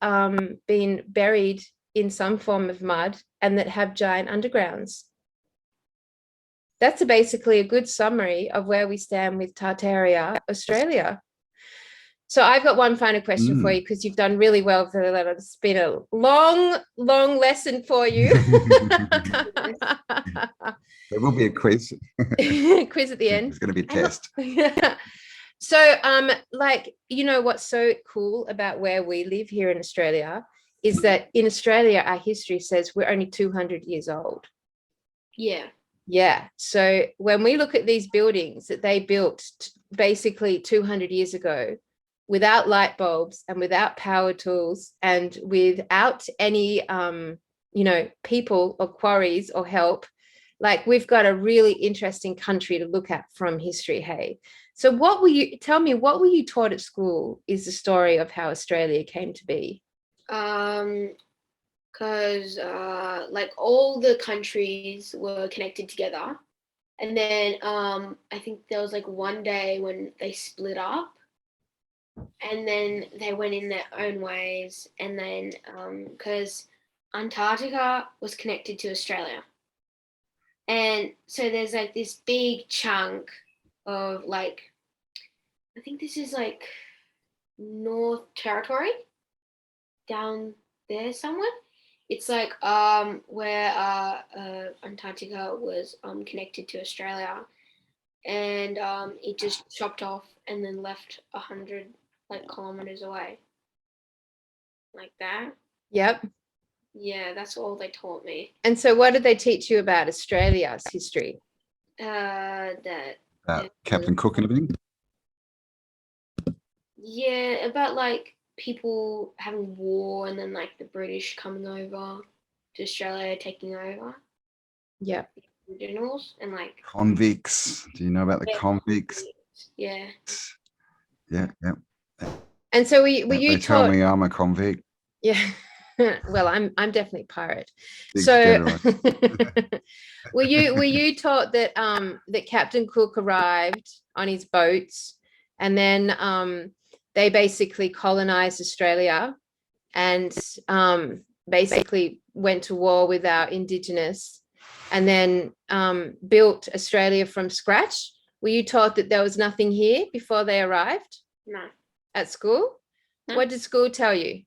been buried in some form of mud and that have giant undergrounds. That's basically a good summary of where we stand with Tartaria, Australia. So I've got one final question for you, because you've done really well, Violetta. It's been a long, long lesson for you. There will be a quiz. Quiz at the end. It's going to be a test. So, what's so cool about where we live here in Australia is that in Australia, our history says we're only 200 years old. Yeah. Yeah. So when we look at these buildings that they built basically 200 years ago, without light bulbs and without power tools and without any, people or quarries or help. Like, we've got a really interesting country to look at from history. Hey, so what were you taught at school is the story of how Australia came to be? Because like all the countries were connected together, and then I think there was like one day when they split up, and then they went in their own ways, and then because Antarctica was connected to Australia, and so there's like this big chunk of like, I think this is like North Territory down there somewhere. It's like where Antarctica was connected to Australia, and it just chopped off and then left 100 like kilometers away, like that. Yep. Yeah, that's all they taught me. And so what did they teach you about Australia's history? That Captain Cook and everything. Yeah, about like people having war and then like the British coming over to Australia, taking over. Yeah. Originals and like Convicts. Do you know about the convicts? Yeah. Yeah. And so were you they taught? tell me I'm a convict. Yeah. Well, I'm definitely pirate. Big So were you taught that that Captain Cook arrived on his boats, and then they basically colonized Australia and basically went to war with our indigenous, and then built Australia from scratch? Were you taught that there was nothing here before they arrived? No. At school? No. What did school tell you?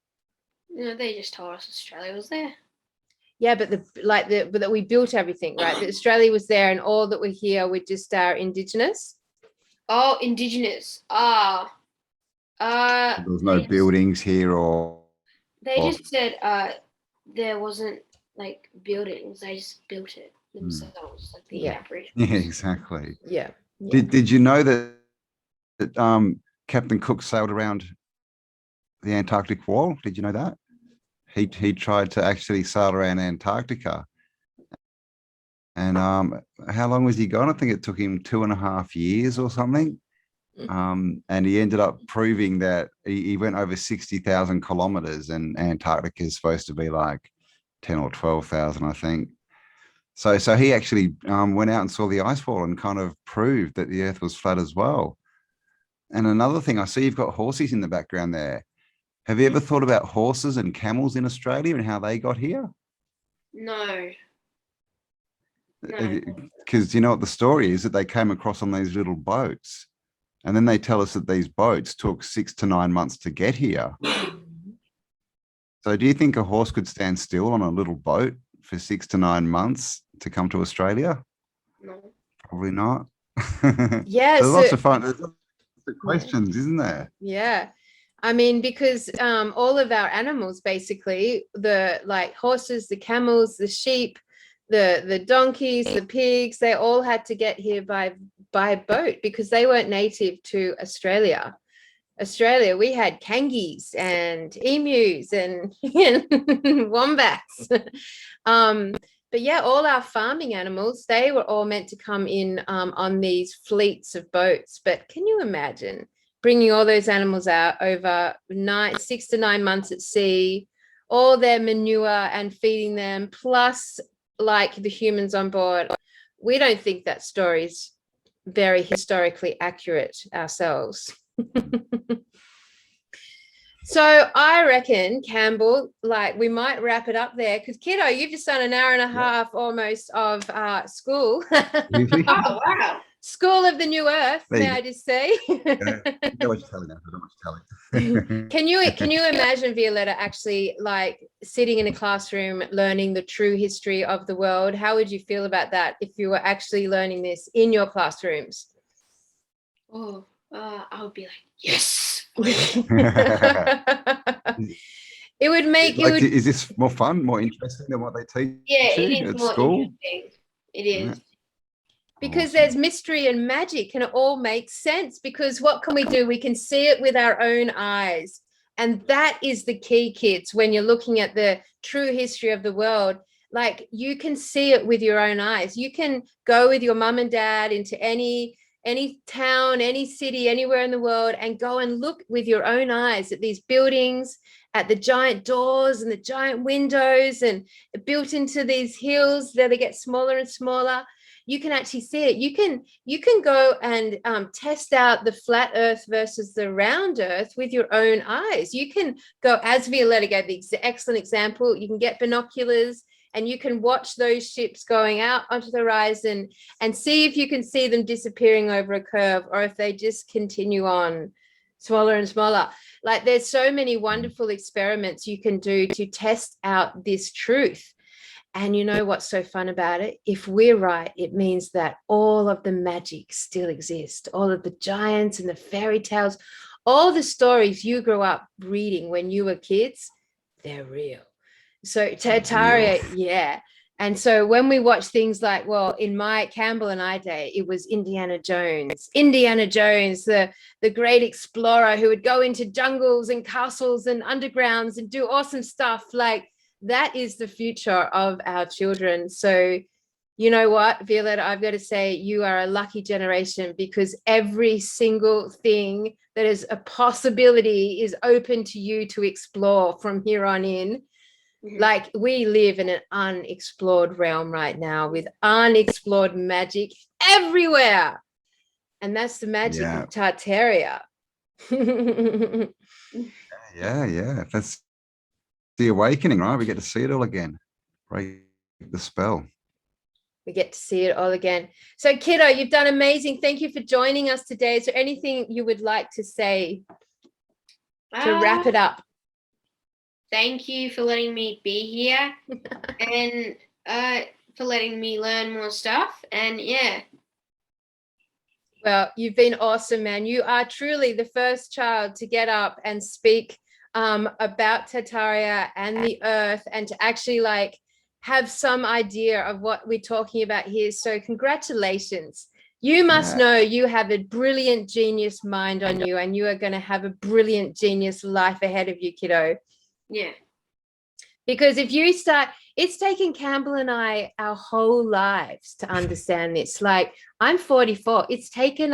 No, they just told us Australia was there. Yeah, but that we built everything, right? That Australia was there, and all that were here were just our indigenous. Oh, indigenous. There was no buildings here, or they just said there wasn't like buildings. They just built it themselves, like the Aboriginals. Yeah, exactly. Yeah. Did you know that Captain Cook sailed around the Antarctic wall? Did you know that? He tried to actually sail around Antarctica. And how long was he gone? I think it took him 2.5 years or something. And he ended up proving that he went over 60,000 kilometers, and Antarctica is supposed to be like 10 or 12,000, I think. So he actually went out and saw the ice wall and kind of proved that the Earth was flat as well. And another thing, I see you've got horses in the background there. Have you ever thought about horses and camels in Australia and how they got here? No. Because you know what the story is, that they came across on these little boats, and then they tell us that these boats took 6 to 9 months to get here. So do you think a horse could stand still on a little boat for 6 to 9 months to come to Australia? No. Probably not. Yeah. There's lots of fun. There's lots of questions, isn't there? Yeah. I mean, because all of our animals, basically, the like horses, the camels, the sheep, the donkeys, the pigs, they all had to get here by boat because they weren't native to Australia. We had kangies and emus and wombats. But yeah, all our farming animals, they were all meant to come in on these fleets of boats. But can you imagine bringing all those animals out over 6 to 9 months at sea, all their manure and feeding them, plus like the humans on board? We don't think that story is very historically accurate ourselves. So I reckon, Cambell, like we might wrap it up there, because kiddo, you've just done an hour and a half almost of school. Really? Oh, wow. School of the New Earth, may I just say? Can you imagine, Violetta, actually like sitting in a classroom learning the true history of the world? How would you feel about that if you were actually learning this in your classrooms? Oh, I would be like, yes. It would make Is this more fun, more interesting than what they teach yeah, you it is at more school? interesting. It is. because Awesome. there's mystery and magic, and it all makes sense. Because what can we do? We can see it with our own eyes. And that is the key, kids, when you're looking at the true history of the world. Like, you can see it with your own eyes. You can go with your mum and dad into any town, any city, anywhere in the world, and go and look with your own eyes at these buildings, at the giant doors and the giant windows, and built into these hills that they get smaller and smaller. You can actually see it. You can go and test out the flat earth versus the round earth with your own eyes. You can go, as Violetta gave the excellent example, you can get binoculars and you can watch those ships going out onto the horizon and see if you can see them disappearing over a curve, or if they just continue on smaller and smaller. Like, there's so many wonderful experiments you can do to test out this truth. And you know what's so fun about it? If we're right, it means that all of the magic still exists. All of the giants and the fairy tales, all the stories you grew up reading when you were kids, they're real. So Tartaria, yeah. And so when we watch things like, well, in my Cambell and I day, it was Indiana Jones, the great explorer who would go into jungles and castles and undergrounds and do awesome stuff. Like, that is the future of our children. So, you know what, Violetta, I've got to say, you are a lucky generation, because every single thing that is a possibility is open to you to explore from here on in. Like, we live in an unexplored realm right now with unexplored magic everywhere. And that's the magic of Tartaria. Yeah. That's the awakening, right? We get to see it all again. Break the spell. We get to see it all again. So, kiddo, you've done amazing. Thank you for joining us today. Is there anything you would like to say to wrap it up? Thank you for letting me be here and for letting me learn more stuff. And yeah. Well, you've been awesome, man. You are truly the first child to get up and speak about Tartaria and the earth, and to actually like have some idea of what we're talking about here. So congratulations. You must know you have a brilliant genius mind on you, and you are going to have a brilliant genius life ahead of you, kiddo. Yeah. Because if you start, it's taken Cambell and I our whole lives to understand this. Like, I'm 44. It's taken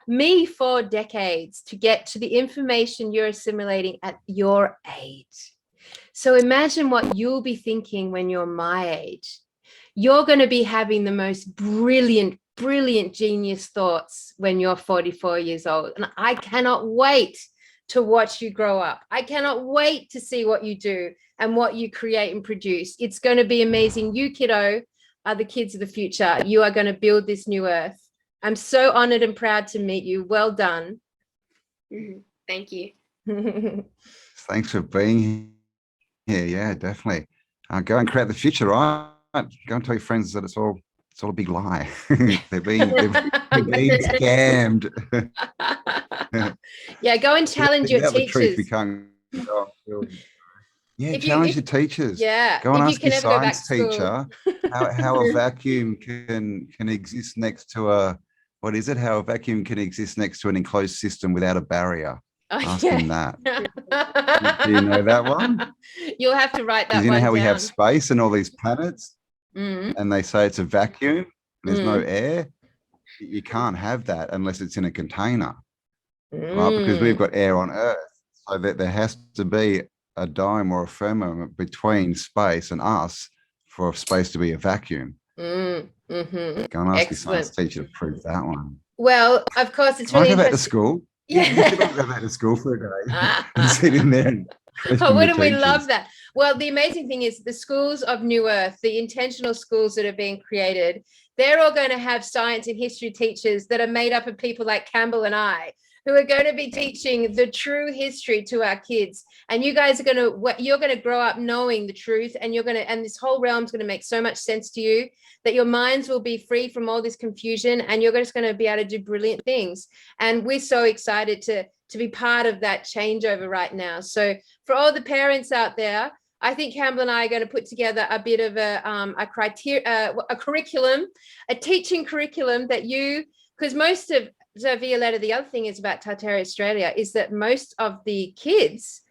me 4 decades to get to the information you're assimilating at your age. So imagine what you'll be thinking when you're my age. You're going to be having the most brilliant genius thoughts when you're 44 years old. And I cannot wait to watch you grow up. I cannot wait to see what you do and what you create and produce. It's going to be amazing. You, kiddo, are the kids of the future. You are going to build this new earth. I'm so honored and proud to meet you. Well done. Thank you. Thanks for being here. Yeah, definitely. Go and create the future, right? Go and tell your friends that it's all a big lie. they're being scammed. Yeah, go and challenge your teachers. The truth, we can't challenge your teachers. Yeah, go and ask your science teacher how a vacuum can exist next to a how a vacuum can exist next to an enclosed system without a barrier. Ask him that. Do you know that one? You'll have to write that one. You know how down. We have space and all these planets, and they say it's a vacuum. There's no air. You can't have that unless it's in a container, right? Because we've got air on Earth, so that there has to be a dome or a firmament between space and us for space to be a vacuum. Go and ask your science teacher to prove that one. Well, of course, it's really interesting. Go back to school. Yeah, you should all go back to school for a day and sit in there and wouldn't we love that? Well, the amazing thing is the schools of New Earth, the intentional schools that are being created, they're all going to have science and history teachers that are made up of people like Cambell and I, who are going to be teaching the true history to our kids. And you guys are you're going to grow up knowing the truth, and and this whole realm is going to make so much sense to you that your minds will be free from all this confusion, and you're just going to be able to do brilliant things. And we're so excited to be part of that changeover right now. So for all the parents out there, I think Campbell and I are going to put together a bit of a criteria, a curriculum, a teaching curriculum that because most of, so Violetta, the other thing is about Tartaria Australia is that most of the kids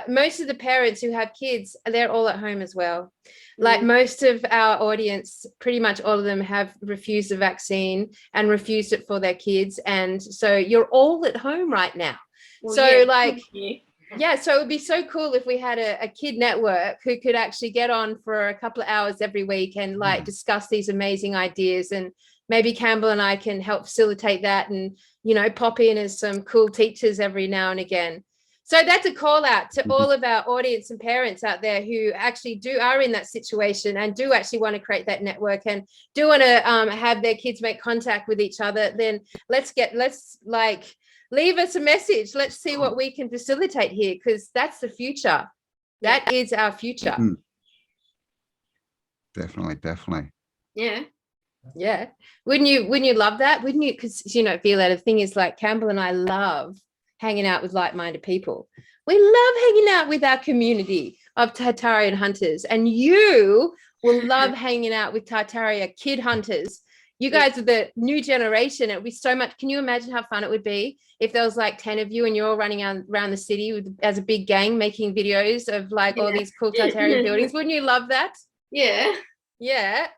most of the parents who have kids, they're all at home as well. Like most of our audience, pretty much all of them have refused the vaccine and refused it for their kids. And so you're all at home right now. Well, so so it would be so cool if we had a kid network who could actually get on for a couple of hours every week and like discuss these amazing ideas. And maybe Campbell and I can help facilitate that and, pop in as some cool teachers every now and again. So that's a call out to all of our audience and parents out there who actually are in that situation and do actually want to create that network and do want to have their kids make contact with each other. Then let's leave us a message. Let's see what we can facilitate here, because that's the future. That is our future. Definitely. Yeah. Wouldn't you love that? Wouldn't you? Because Violetta, the thing is, like, Campbell and I love hanging out with like-minded people. We love hanging out with our community of Tartarian hunters, and you will love hanging out with Tartaria kid hunters. You guys are the new generation. It would be so much. Can you imagine how fun it would be if there was like 10 of you and you're all running around the city as a big gang making videos of like all these cool Tartarian buildings? Wouldn't you love that? Yeah,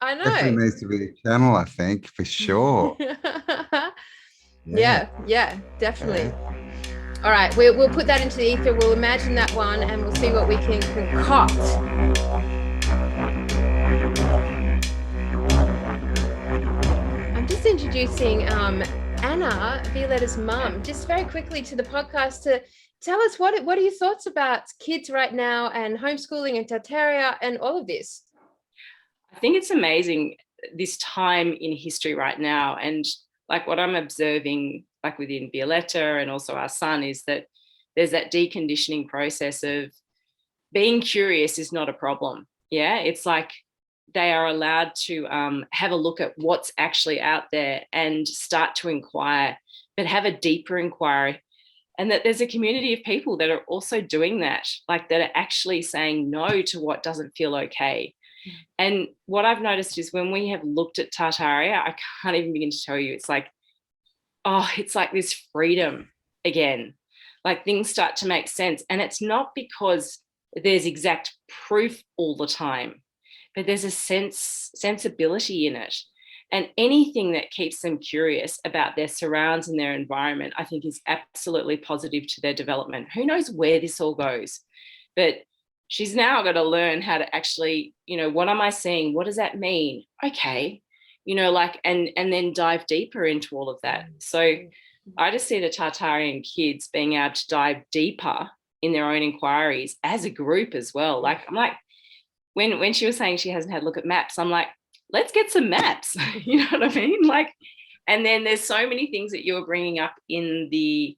I know. Definitely needs to be a channel, I think, for sure. Yeah, definitely. All right, we'll put that into the ether. We'll imagine that one and we'll see what we can concoct. I'm just introducing Anna, Violetta's mum, just very quickly to the podcast to tell us what are your thoughts about kids right now and homeschooling and Tartaria and all of this? I think it's amazing this time in history right now. And like what I'm observing, like within Violetta and also our son, is that there's that deconditioning process of being curious is not a problem. Yeah, it's like they are allowed to have a look at what's actually out there and start to inquire, but have a deeper inquiry. And that there's a community of people that are also doing that, like that are actually saying no to what doesn't feel okay. And what I've noticed is when we have looked at Tartaria, I can't even begin to tell you, it's like this freedom again, like things start to make sense. And it's not because there's exact proof all the time, but there's a sensibility in it. And anything that keeps them curious about their surrounds and their environment, I think is absolutely positive to their development. Who knows where this all goes? But she's now got to learn how to actually, what am I seeing? What does that mean? Okay. And then dive deeper into all of that. So I just see the Tartarian kids being able to dive deeper in their own inquiries as a group as well. Like, I'm like, when she was saying she hasn't had a look at maps, I'm like, let's get some maps. You know what I mean? Like, and then there's so many things that you were bringing up in the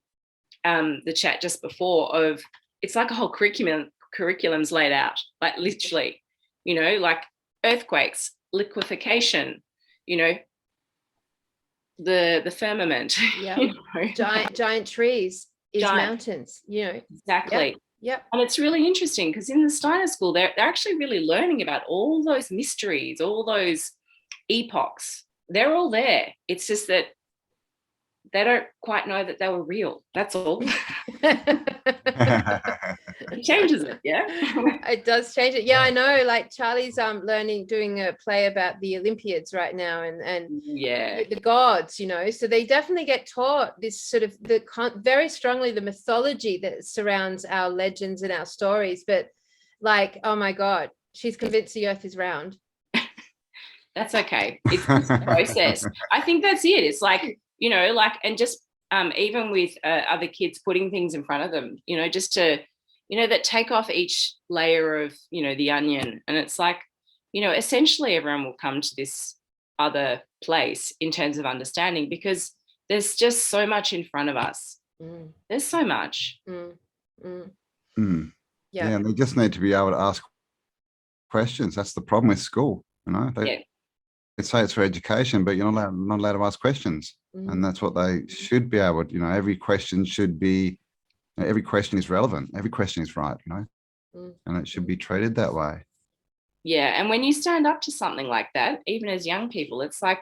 chat just before of, it's like a whole curriculum's laid out, like literally, like earthquakes, liquefaction, the firmament, giant trees is mountains, exactly. Yep. And it's really interesting because in the Steiner School, they're actually really learning about all those mysteries, all those epochs. They're all there. It's just that they don't quite know that they were real. That's all. It changes it, yeah. It does change it. Yeah, I know. Like Charlie's doing a play about the Olympiads right now, and the gods, So they definitely get taught this sort of very strongly the mythology that surrounds our legends and our stories. But like, oh my God, she's convinced the Earth is round. That's okay. It's a process. I think that's it. It's like, and just even with other kids putting things in front of them, just to, that take off each layer of, the onion. And it's like, essentially everyone will come to this other place in terms of understanding because there's just so much in front of us. There's so much. Yeah, and they just need to be able to ask questions. That's the problem with school, They say it's for education, but you're not allowed to ask questions. And that's what they should be able to, every question should be, every question is relevant. Every question is right, and it should be treated that way. Yeah, and when you stand up to something like that, even as young people, it's like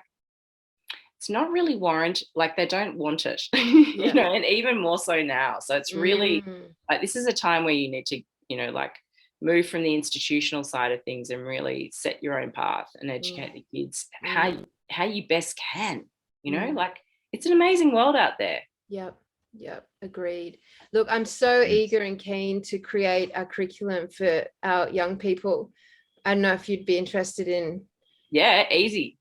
it's not really warranted. Like they don't want it, you know, and even more so now. So it's really like this is a time where you need to, you know, like move from the institutional side of things and really set your own path and educate the kids how you best can, you know, like it's an amazing world out there. Yep, agreed. Look, I'm so eager and keen to create a curriculum for our young people. I don't know if you'd be interested in easy.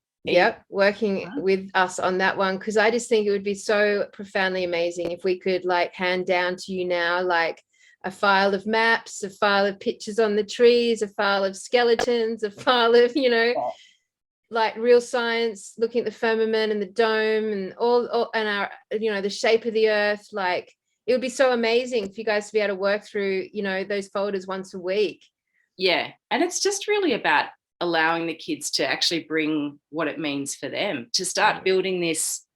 Working with us on that one, because I just think it would be so profoundly amazing if we could like hand down to you now like a file of maps, a file of pictures on the trees, a file of skeletons, a file of, you know, like real science, looking at the firmament and the dome and all and our, you know, the shape of the earth. Like it would be so amazing for you guys to be able to work through, you know, those folders once a week. Yeah, and it's just really about allowing the kids to actually bring what it means for them to start building these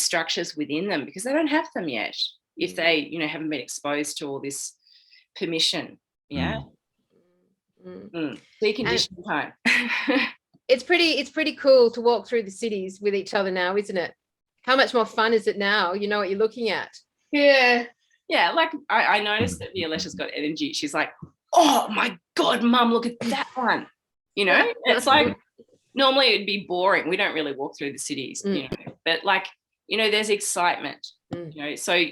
structures within them, because they don't have them yet if they, you know, haven't been exposed to all this permission. Deconditioning time. It's pretty cool to walk through the cities with each other now, isn't it? How much more fun is it now? You know what you're looking at. Yeah, like I noticed that Violetta's got energy. She's like, oh my God, Mum, look at that one. You know, it's like normally it'd be boring. We don't really walk through the cities, you know, but like, you know, there's excitement, you know, so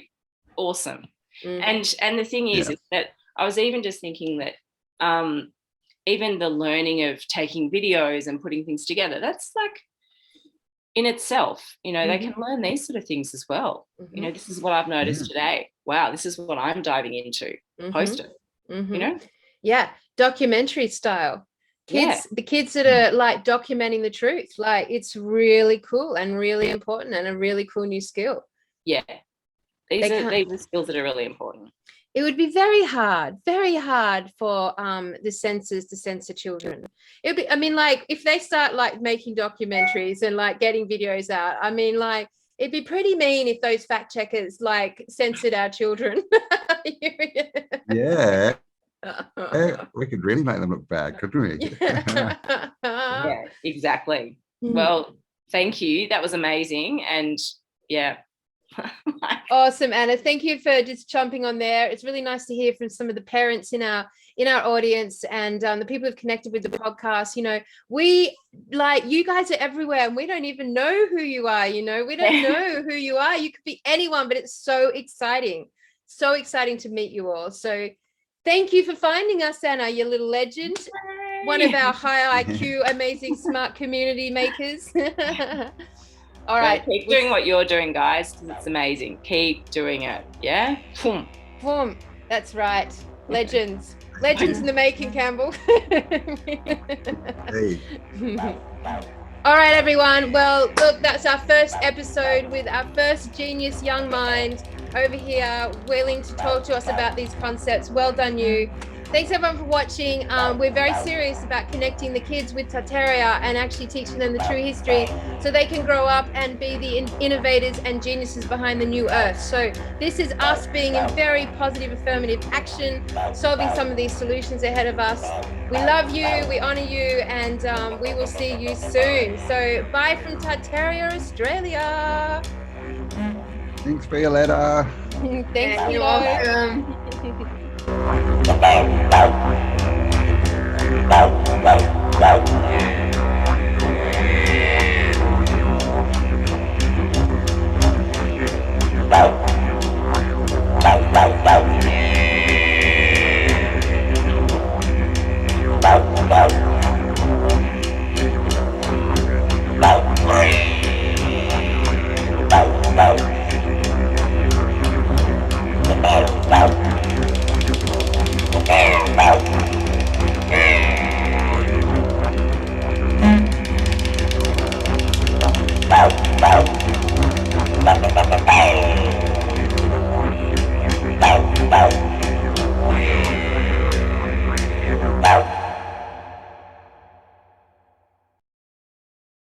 awesome. And the thing is that I was even just thinking that even the learning of taking videos and putting things together, that's like in itself, you know, they can learn these sort of things as well. You know, this is what I've noticed today. Wow, this is what I'm diving into. Post it, you know? Yeah, documentary style. The kids that are like documenting the truth, like it's really cool and really important and a really cool new skill. Yeah, these are skills that are really important. It would be very hard for the censors to censor children. It'd be, I mean, like if they start like making documentaries and like getting videos out, I mean, like it'd be pretty mean if those fact checkers like censored our children. Yeah. We could really make them look bad, couldn't we? Yeah, exactly. Well, thank you. That was amazing. And yeah. Awesome, Anna. Thank you for just jumping on there. It's really nice to hear from some of the parents in our audience and the people who've connected with the podcast. You know, we like you guys are everywhere and we don't even know who you are. You know, we don't know who you are. You could be anyone, but it's so exciting to meet you all. So thank you for finding us, Anna, you little legend. One of our high IQ, amazing, smart community makers. All right. Keep doing what you're doing, guys, because it's amazing. Keep doing it. Yeah? Boom. That's right. Legends. Legends in the making, Campbell. Hey. All right, everyone. Well, look, that's our first episode with our first genius young mind over here willing to talk to us about these concepts. Well done, you. Thanks everyone for watching. We're very serious about connecting the kids with Tartaria and actually teaching them the true history so they can grow up and be the innovators and geniuses behind the new earth. So this is us being in very positive affirmative action, solving some of these solutions ahead of us. We love you, we honor you, and we will see you soon. So bye from Tartaria, Australia. Thanks, Violetta. Thanks, You're welcome. Wow.